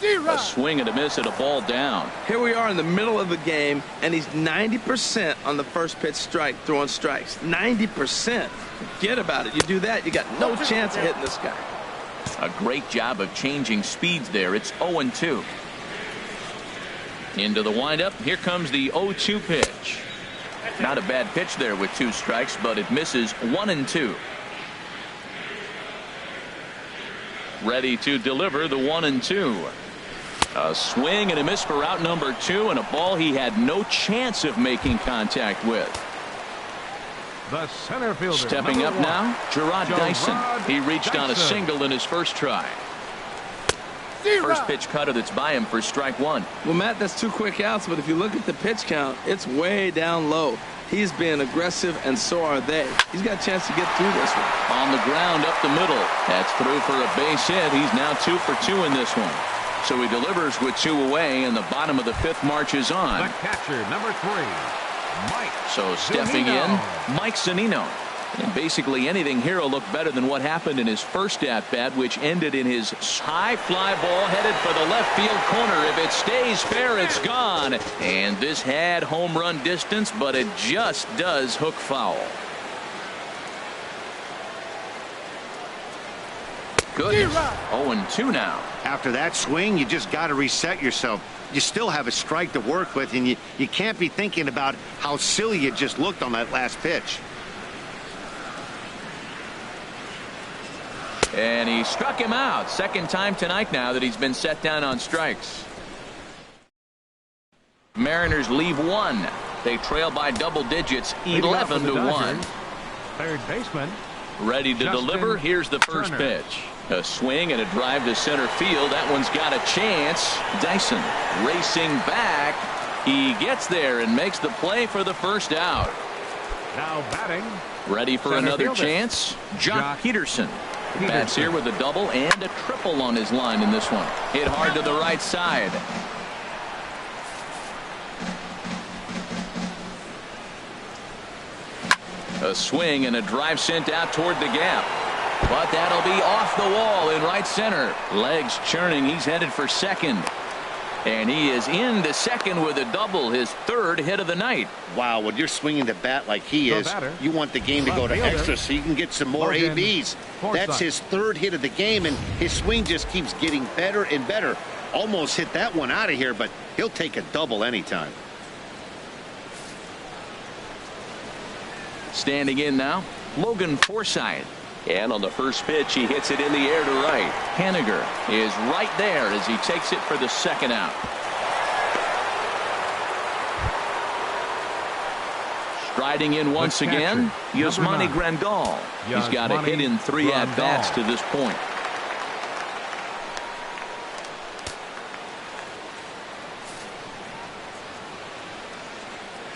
A swing and a miss at a ball down. Here we are in the middle of the game, and he's 90% on the first pitch strike, throwing strikes. 90%. Forget about it. You do that, you got no chance of hitting this guy. A great job of changing speeds there. It's 0-2. Into the windup. Here comes the 0-2 pitch. Not a bad pitch there with 2 strikes, but it misses. 1-2. Ready to deliver the 1-2. A swing and a miss for out number 2, and a ball he had no chance of making contact with. the center fielder. Stepping up now, Gerard Dyson. He reached on a single in his first try. First pitch cutter that's by him for strike one. Well, Matt, that's 2 quick outs, but if you look at the pitch count, it's way down low. He's being aggressive, and so are they. He's got a chance to get through this one. On the ground up the middle. That's through for a base hit. He's now 2 for 2 in this one. So he delivers with 2 away, and the bottom of the 5th marches on. The catcher, number 3, Mike. So stepping in, Mike Zunino. And basically anything here will look better than what happened in his first at-bat, which ended in his high fly ball headed for the left field corner. If it stays fair, it's gone. And this had home run distance, but it just does hook foul. Good. 0-2 now. After that swing, you just got to reset yourself. You still have a strike to work with, and you can't be thinking about how silly you just looked on that last pitch. And he struck him out. Second time tonight now that he's been set down on strikes. Mariners leave 1. They trail by double digits, 11-1. Third baseman. Ready to deliver. Here's the first pitch. A swing and a drive to center field. That one's got a chance. Dyson racing back. He gets there and makes the play for the first out. Now batting. Ready for another chance. Jock Peterson. Bats here with a double and a triple on his line in this one. Hit hard to the right side. A swing and a drive sent out toward the gap. But that'll be off the wall in right center. Legs churning. He's headed for second. And he is into second with a double, his 3rd hit of the night. Wow, when you're swinging the bat like he is, you want the game to go to extra so you can get some more ABs. That's his 3rd hit of the game, and his swing just keeps getting better and better. Almost hit that one out of here, but he'll take a double anytime. Standing in now, Logan Forsythe. And on the first pitch, he hits it in the air to right. Haniger is right there as he takes it for the second out. Striding in once again, Yasmani Grandal. He's got a hit in 3 at-bats to this point.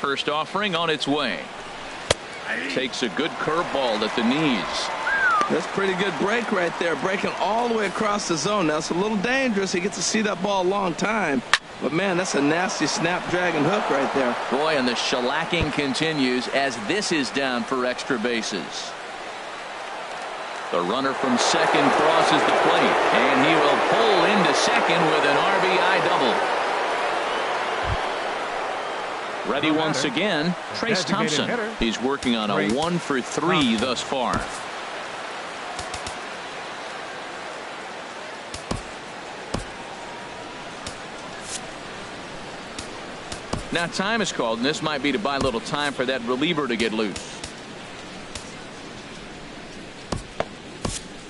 First offering on its way. Takes a good curveball at the knees. That's a pretty good break right there, breaking all the way across the zone. Now, it's a little dangerous. He gets to see that ball a long time. But, man, that's a nasty snapdragon hook right there. Boy, and the shellacking continues as this is down for extra bases. The runner from second crosses the plate, and he will pull into second with an RBI double. Ready once again, Trace Thompson. He's working on a 1 for 3 thus far. Now time is called, and this might be to buy a little time for that reliever to get loose.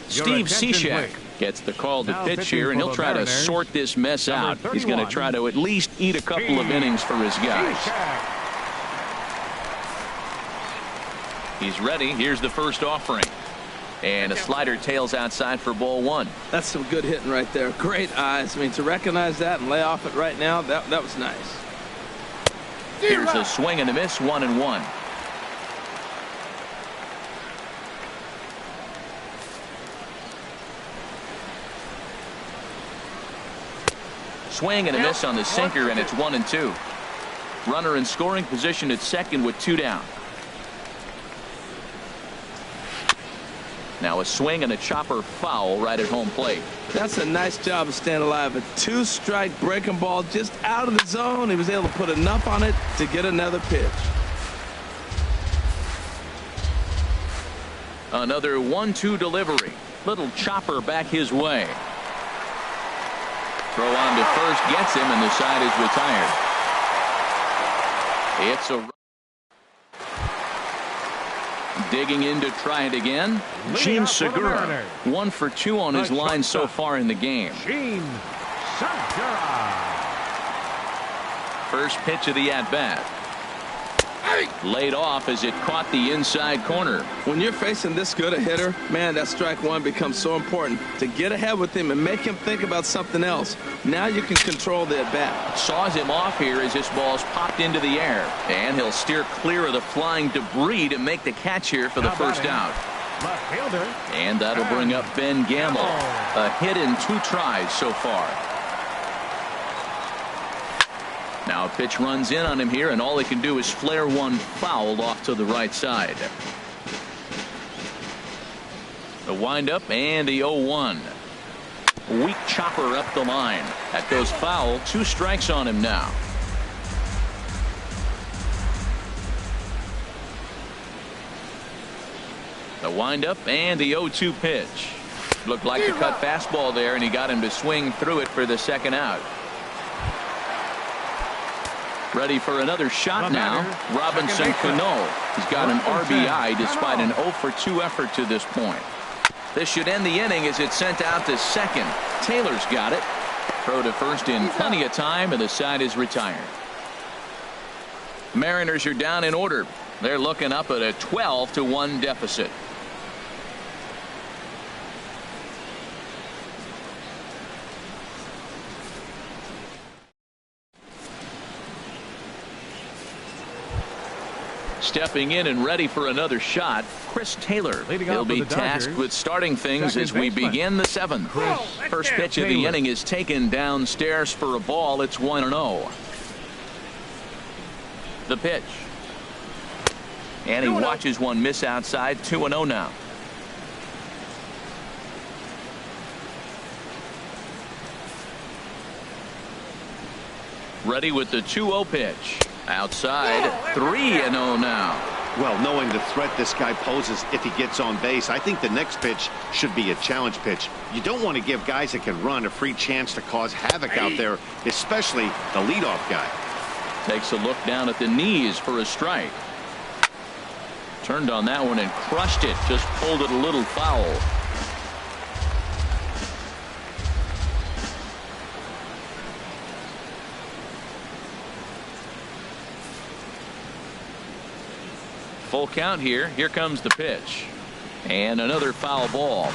Steve Cishek gets the call to pitch here, and he'll try to sort this mess out. He's going to try to at least eat a couple of innings for his guys. He's ready. Here's the first offering. And a slider tails outside for ball 1. That's some good hitting right there. Great eyes. I mean, to recognize that and lay off it right now, that was nice. Here's a swing and a miss, 1-1. Swing and a miss on the sinker, and it's 1-2. Runner in scoring position at second with 2 down. Now a swing and a chopper foul right at home plate. That's a nice job of staying alive. A 2-strike breaking ball just out of the zone. He was able to put enough on it to get another pitch. Another 1-2 delivery. Little chopper back his way. Throw on to first gets him, and the side is retired. It's a digging in to try it again. Gene Segura, 1 for 2 on his line so far in the game. Gene Segura. First pitch of the at-bat. Laid off as it caught the inside corner. When you're facing this good a hitter, man, that strike one becomes so important to get ahead with him and make him think about something else. Now you can control the at-bat. Saws him off here as this ball's popped into the air. And he'll steer clear of the flying debris to make the catch here for the first out. Left fielder. And that'll bring up Ben Gamble. A hit in 2 tries so far. Now a pitch runs in on him here, and all he can do is flare one foul off to the right side. The windup and the 0-1. Weak chopper up the line. That goes foul. 2 strikes on him now. The windup and the 0-2 pitch. Looked like a cut fastball there, and he got him to swing through it for the second out. Ready for another shot now. Robinson Cano. He's got an RBI despite an 0-for-2 effort to this point. This should end the inning as it's sent out to second. Taylor's got it. Throw to first in plenty of time, and the side is retired. Mariners are down in order. They're looking up at a 12-1 deficit. Stepping in and ready for another shot, Chris Taylor. He'll be tasked with starting things as we begin the 7th. First pitch of the inning is taken downstairs for a ball. It's 1-0. The pitch. And he watches one miss outside. 2-0 now. Ready with the 2-0 pitch. Outside. 3-0 now. Well, knowing the threat this guy poses if he gets on base, I think the next pitch should be a challenge pitch. You don't want to give guys that can run a free chance to cause havoc out there, especially the leadoff guy. Takes a look down at the knees for a strike. Turned on that one and crushed it. Just pulled it a little foul. Full count here. Here comes the pitch. And another foul ball.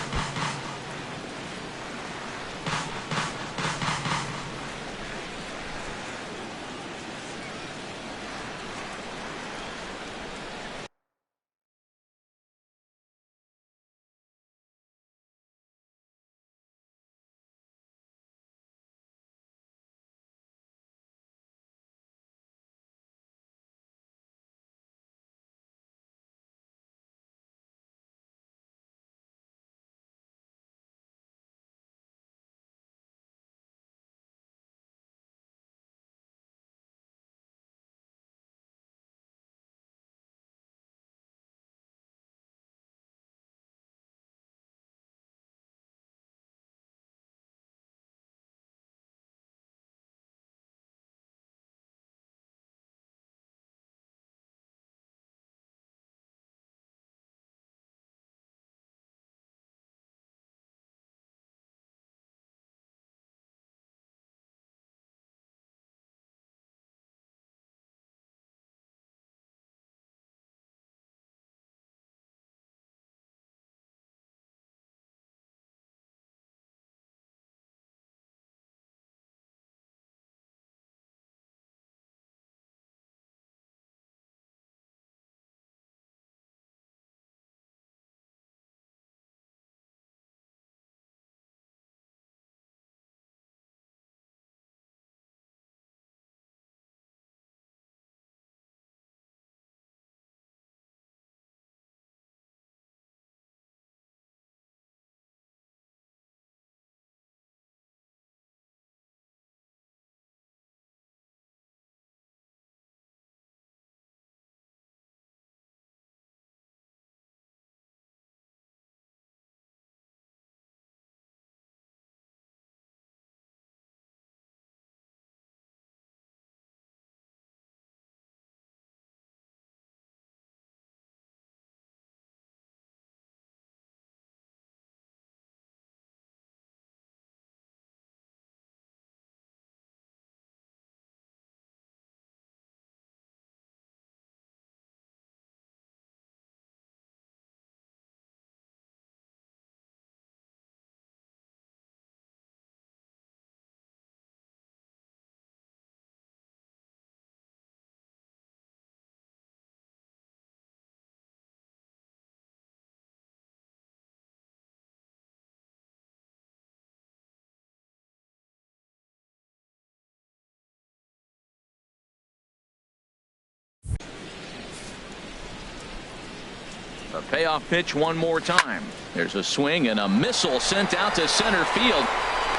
The payoff pitch one more time. There's a swing and a missile sent out to center field.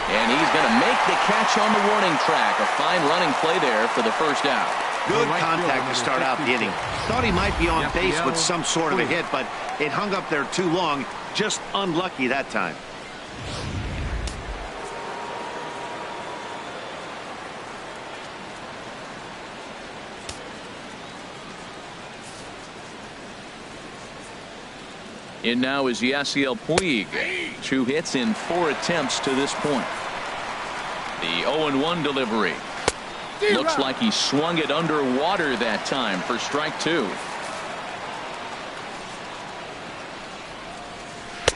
And he's going to make the catch on the warning track. A fine running play there for the first out. Good contact to start out the inning. Thought he might be on base with some sort of a hit, but it hung up there too long. Just unlucky that time. In now is Yasiel Puig. 2 hits in 4 attempts to this point. The 0-1 delivery. Looks like he swung it underwater that time for strike 2.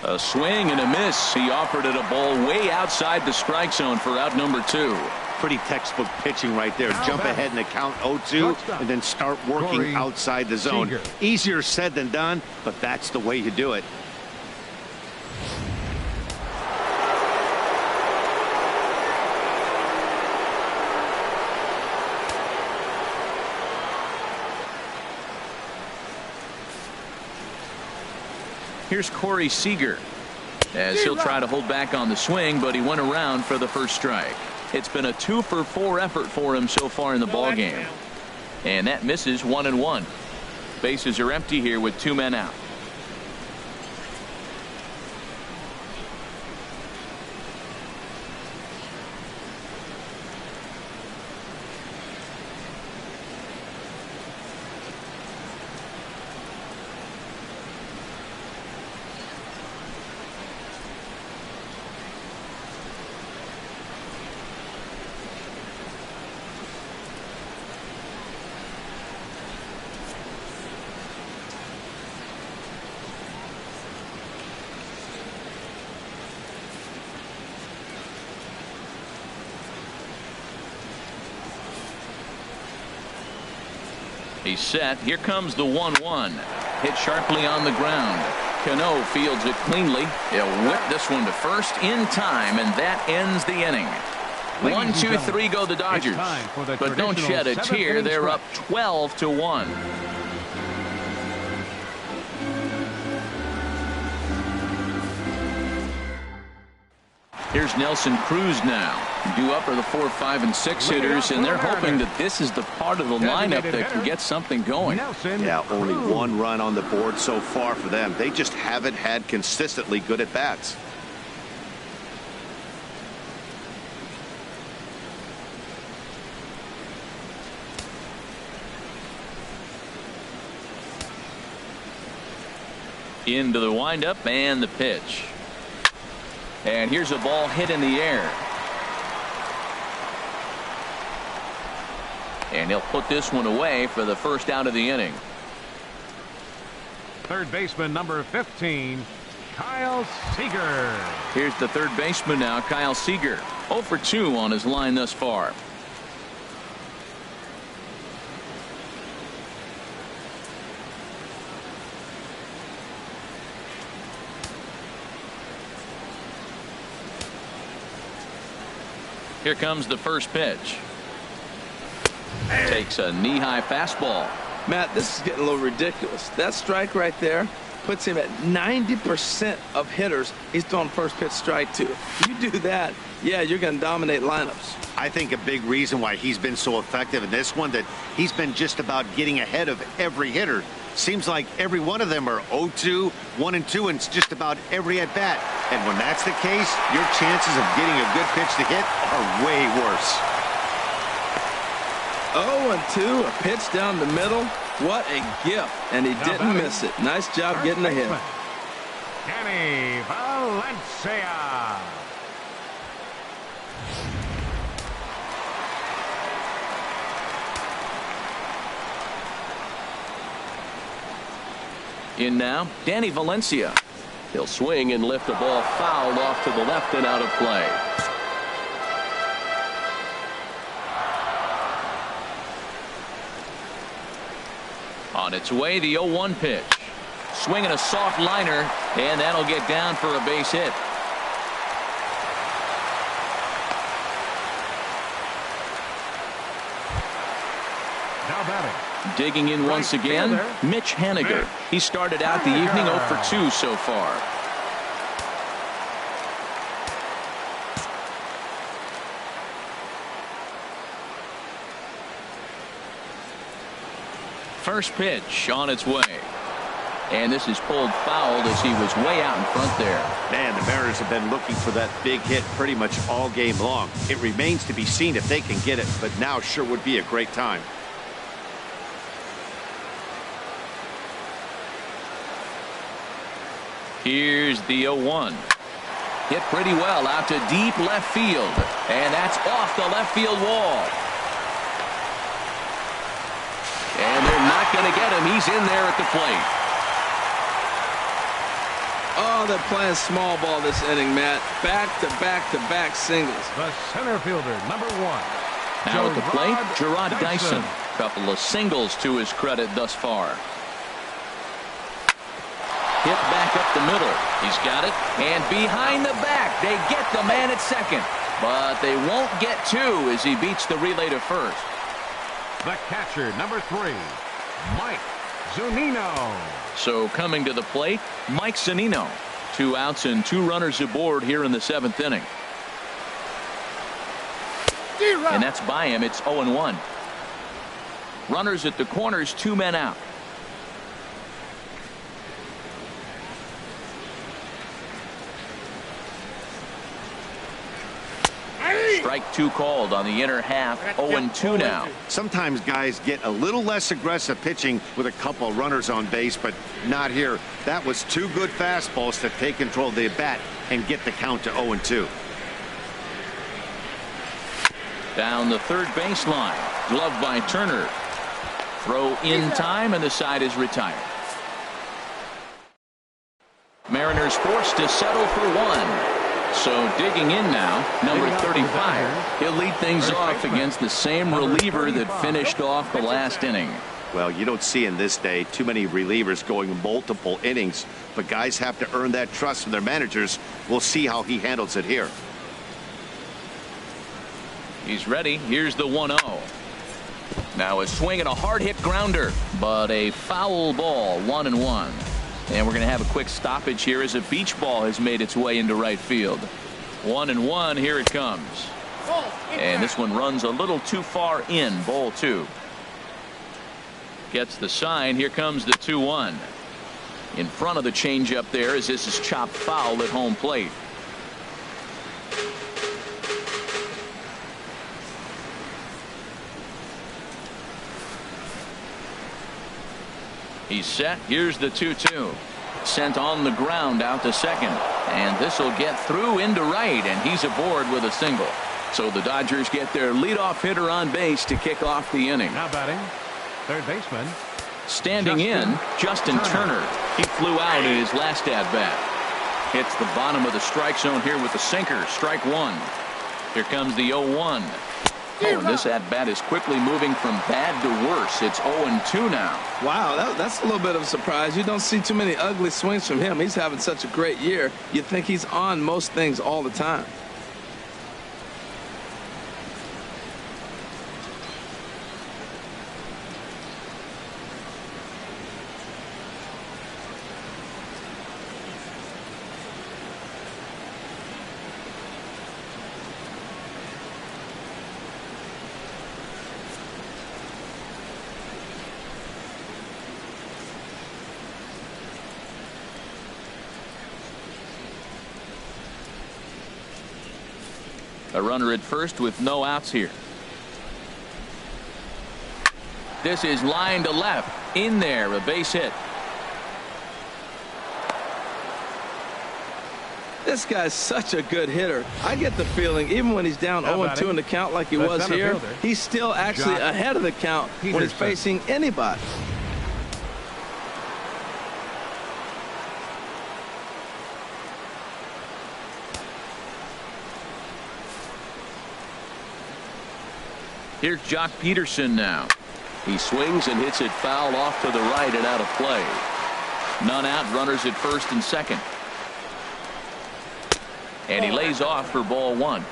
A swing and a miss. He offered it a ball way outside the strike zone for out number 2. Pretty textbook pitching right there. Jump ahead in the count 0-2 and then start working outside the zone. Easier said than done, but that's the way you do it. Here's Corey Seager as he'll try to hold back on the swing, but he went around for the first strike. It's been a 2-for-4 effort for him so far in the ball game, and that misses 1-1. Bases are empty here with 2 men out. He's set. Here comes the 1-1. Hit sharply on the ground. Cano fields it cleanly. He'll whip this one to first in time, and that ends the inning. 1, 2, 3 go the Dodgers. But don't shed a tear. They're up 12-1. Here's Nelson Cruz now. Due up are the 4, 5, and 6 hitters, and they're hoping that this is the part of the lineup that can get something going. Yeah, only 1 run on the board so far for them. They just haven't had consistently good at bats. Into the windup and the pitch. And here's a ball hit in the air. And he'll put this one away for the first out of the inning. Third baseman number 15, Kyle Seager. Here's the third baseman now, Kyle Seager. 0 for 2 on his line thus far. Here comes the first pitch. Takes a knee-high fastball. Matt, this is getting a little ridiculous. That strike right there puts him at 90% of hitters he's throwing first pitch strike to. You do that, yeah, you're going to dominate lineups. I think a big reason why he's been so effective in this one, that he's been just about getting ahead of every hitter. Seems like every one of them are 0-2, 1-2, and it's just about every at bat. And when that's the case, your chances of getting a good pitch to hit are way worse. 0-2, a pitch down the middle. What a gift. And he didn't miss it. Nice job getting ahead. Kenny Valencia. In now, Danny Valencia. He'll swing and lift the ball fouled off to the left and out of play. On its way, the 0-1 pitch. Swinging a soft liner, and that'll get down for a base hit. Now batting. Digging in once again, Mitch Haniger. He started out the evening 0 for 2 so far. First pitch on its way. And this is pulled foul as he was way out in front there. Man, the Mariners have been looking for that big hit pretty much all game long. It remains to be seen if they can get it, but now sure would be a great time. Here's the 0-1. Hit pretty well out to deep left field. And that's off the left field wall. And they're not going to get him. He's in there at the plate. Oh, they're playing small ball this inning, Matt. Back-to-back-to-back singles. The center fielder, number 1. Now at the plate, Gerard Dyson. Couple of singles to his credit thus far. Hit back up the middle. He's got it. And behind the back, they get the man at second. But they won't get two as he beats the relay to first. The catcher, number 3, Mike Zunino. So coming to the plate, Mike Zunino. 2 outs and 2 runners aboard here in the 7th inning. And that's by him. It's 0-1. Runners at the corners, 2 men out. Strike 2 called on the inner half. 0-2 now. Sometimes guys get a little less aggressive pitching with a couple of runners on base, but not here. That was 2 good fastballs to take control of the bat and get the count to 0-2. Down the third baseline. Glove by Turner. Throw in time, and the side is retired. Mariners forced to settle for 1. So digging in now, number 35. He'll lead things off against the same reliever that finished off the last inning. Well, you don't see in this day too many relievers going multiple innings, but guys have to earn that trust from their managers. We'll see how he handles it here. He's ready. Here's the 1-0. Now a swing and a hard hit grounder, but a foul ball. 1-1. And we're going to have a quick stoppage here as a beach ball has made its way into right field. 1-1. Here it comes. And this one runs a little too far in. Ball 2. Gets the sign. Here comes the 2-1. In front of the changeup there as this is chopped foul at home plate. He's set. Here's the 2-2. Sent on the ground out to second. And this will get through into right, and he's aboard with a single. So the Dodgers get their leadoff hitter on base to kick off the inning. Now batting, third baseman. Standing in, Justin Turner. He flew out in his last at-bat. Hits the bottom of the strike zone here with the sinker. Strike 1. Here comes the 0-1. Oh, and this at-bat is quickly moving from bad to worse. It's 0-2 now. Wow, that's a little bit of a surprise. You don't see too many ugly swings from him. He's having such a great year. You'd think he's on most things all the time. A runner at first with no outs here. This is line to left. In there, a base hit. This guy's such a good hitter. I get the feeling even when he's down 0-2 in the count like he was here, he's still actually ahead of the count when he's facing anybody. Here's Jock Peterson now. He swings and hits it foul off to the right and out of play. None out, runners at first and second. And he lays off for ball 1.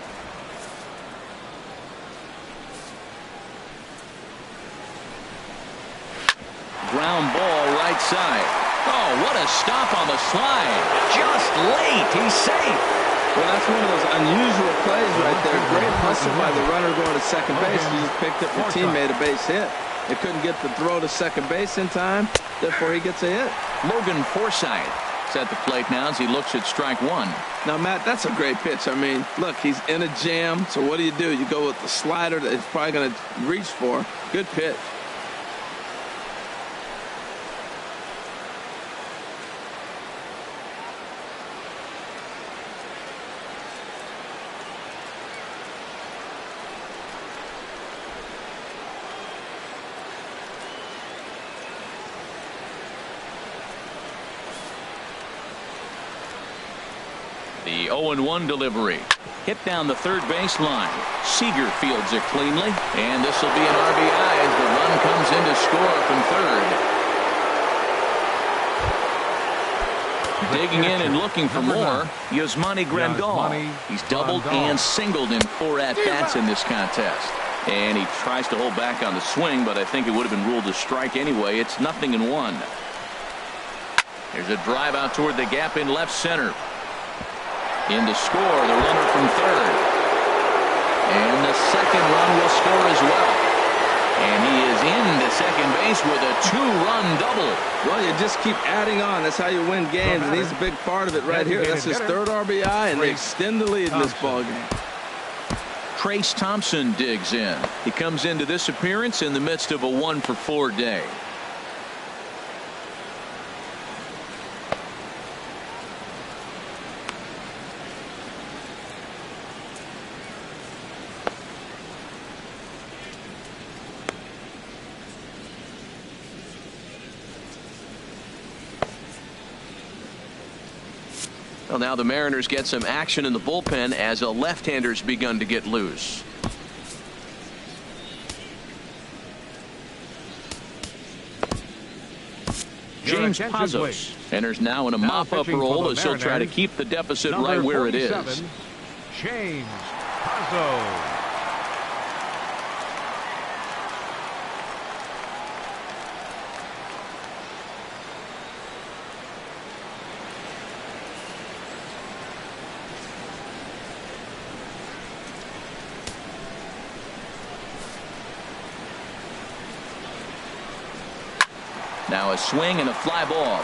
ground ball right side. Oh, what a stop on the slide. Just late. He's safe. Well, that's one of those unusual plays right there. Great hustle by the runner going to second base. He just picked up the teammate a base hit. They couldn't get the throw to second base in time. Therefore, he gets a hit. Logan Forsythe is at the plate now as he looks at strike one. Now, Matt, that's a great pitch. I mean, look, he's in a jam. So what do? You go with the slider that he's probably going to reach for. Good pitch. The 0-1 delivery. Hit down the third baseline. Seager fields it cleanly. And this will be an RBI as the run comes in to score from third. Digging in and looking for more. Yasmani Grandal. He's doubled and singled in 4 at-bats in this contest. And he tries to hold back on the swing, but I think it would have been ruled a strike anyway. It's 0-1. There's a drive out toward the gap in left center. In to score, the runner from third. And the second run will score as well. And he is into second base with a 2-run double. Well, you just keep adding on. That's how you win games, and he's a big part of it right here. That's his third RBI, and they extend the lead in this ballgame. Trace Thompson digs in. He comes into this appearance in the midst of a 1-for-4 day. Well, now the Mariners get some action in the bullpen as a left-hander's begun to get loose. James Pazos enters now in a mop-up role as he'll try to keep the deficit right where it is. James Pazos. Now a swing and a fly ball.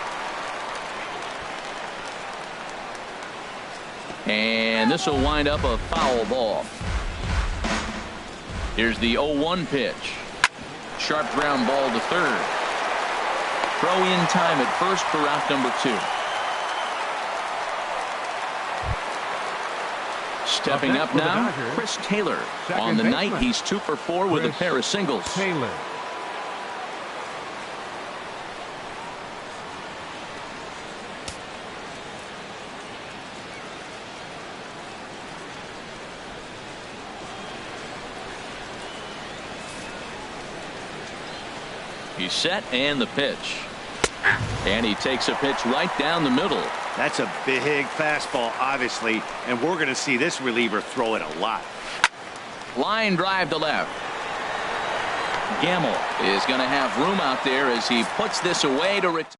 And this will wind up a foul ball. Here's the 0-1 pitch. Sharp ground ball to third. Throw in time at first for out number 2. Stepping up now, Chris Taylor. On the night, he's 2-for-4 with a pair of singles. Taylor. He's set, and the pitch. And he takes a pitch right down the middle. That's a big fastball, obviously, and we're going to see this reliever throw it a lot. Line drive to left. Gamble is going to have room out there as he puts this away to retire.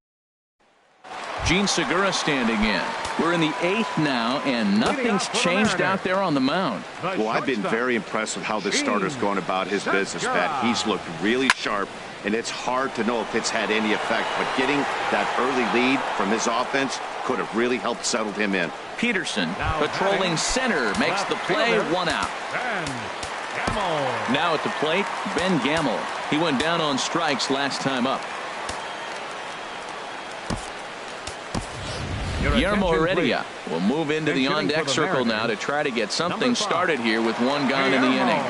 Gene Segura standing in. We're in the 8th now, and nothing's changed out there on the mound. Well, I've been very impressed with how this starter's going about his business, Pat. He's looked really sharp, and it's hard to know if it's had any effect, but getting that early lead from his offense could have really helped settle him in. Peterson patrolling center makes the play, 1 out. Now at the plate, Ben Gamble. He went down on strikes last time up. Guillermo Heredia will move into the on-deck circle now to try to get something started here with 1 gone in the inning.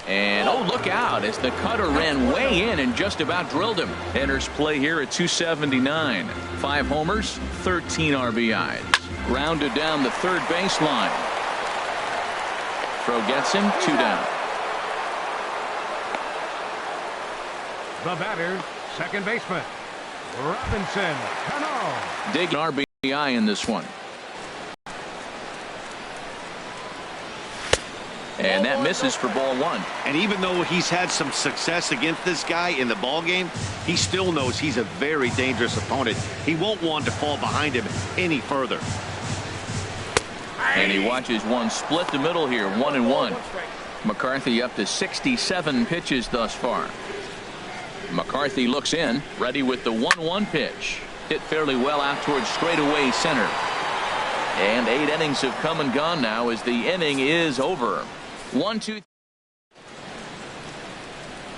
And oh, look out as the cutter ran way in and just about drilled him. Enters play here at 279. 5 homers, 13 RBIs. Grounded down the third baseline. Throw gets him, 2 down. The batter, second baseman, Robinson Cano. Dig RBI in this one. And that misses for ball one. And even though he's had some success against this guy in the ball game, he still knows he's a very dangerous opponent. He won't want to fall behind him any further. And he watches one split the middle here, 1-1. McCarthy up to 67 pitches thus far. McCarthy looks in, ready with the 1-1 pitch. Hit fairly well out towards straightaway center. And 8 innings have come and gone now as the inning is over. 1-2.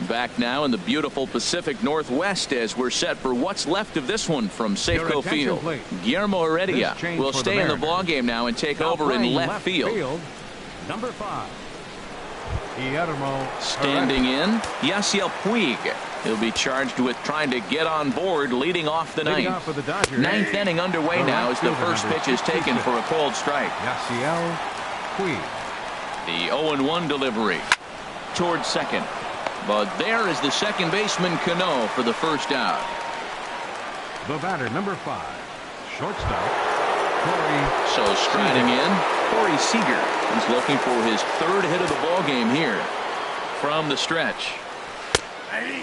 Back now in the beautiful Pacific Northwest as we're set for what's left of this one from Safeco Field. Please. Guillermo Heredia will stay in the ball game now and take over in left field. Number 5. Guillermo Standing in, Yasiel Puig. He'll be charged with trying to get on board leading off the ninth. Ninth inning underway now as the first pitch is taken for a cold strike. Yasiel Puig. The 0-1 delivery towards second. But there is the second baseman Cano for the first out. The batter, number 5, shortstop, Corey. So striding in, Corey Seager. He's looking for his 3rd hit of the ball game here from the stretch.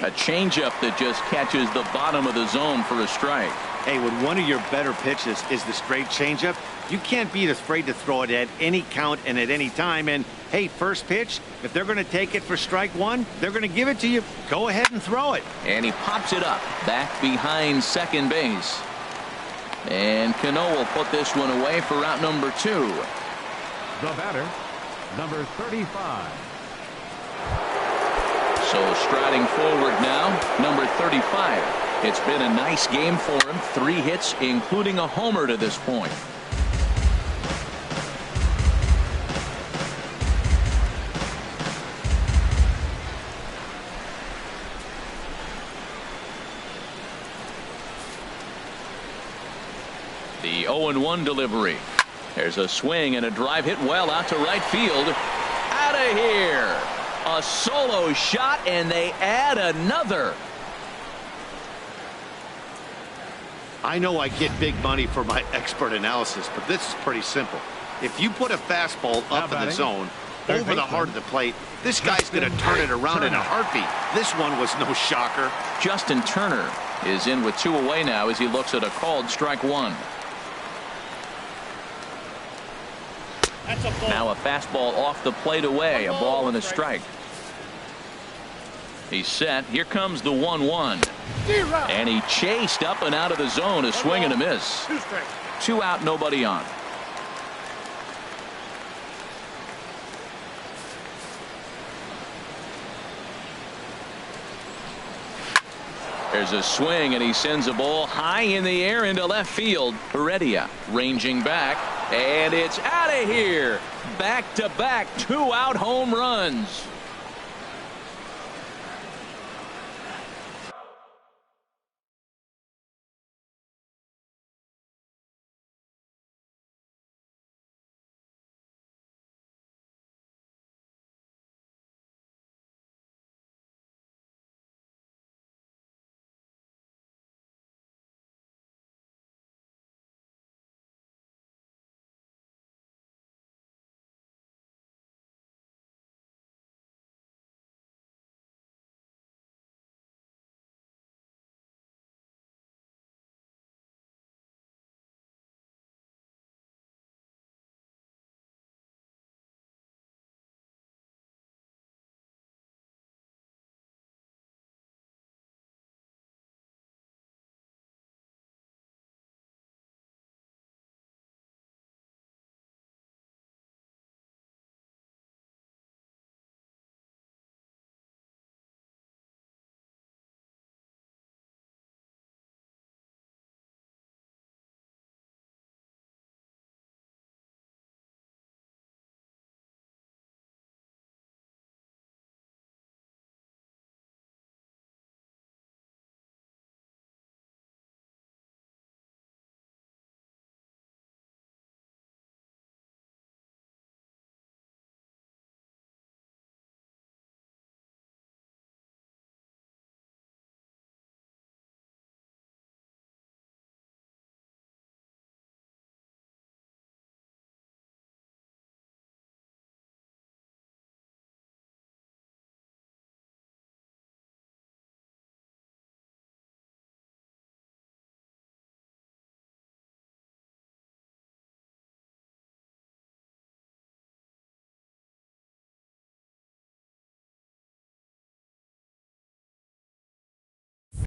A changeup that just catches the bottom of the zone for a strike. Hey, when one of your better pitches is the straight changeup, you can't be afraid to throw it at any count and at any time. And hey, first pitch, if they're going to take it for strike one, they're going to give it to you. Go ahead and throw it. And he pops it up back behind second base. And Cano will put this one away for out number 2. The batter, number 35. So striding forward now, number 35. It's been a nice game for him. 3 hits, including a homer to this point. The 0-1 delivery. There's a swing and a drive hit well out to right field. Out of here. A solo shot, and they add another. I know I get big money for my expert analysis, but this is pretty simple. If you put a fastball up in the zone, over the heart of the plate, this guy's going to turn it around in a heartbeat. This one was no shocker. Justin Turner is in with 2 away now as he looks at a called strike 1. Now a fastball off the plate away, a ball and a strike. He's set. Here comes the 1-1. And he chased up and out of the zone, a swing and a miss. 2 out, nobody on. There's a swing, and he sends a ball high in the air into left field. Heredia ranging back, and it's out of here. Back-to-back 2-out home runs.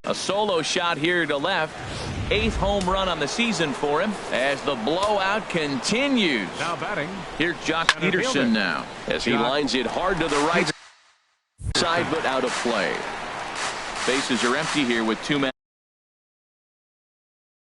A solo shot here to left. 8th home run on the season for him as the blowout continues. Now batting. Here's Jock Peterson now as he lines it hard to the right side but out of play. Bases are empty here with 2 men.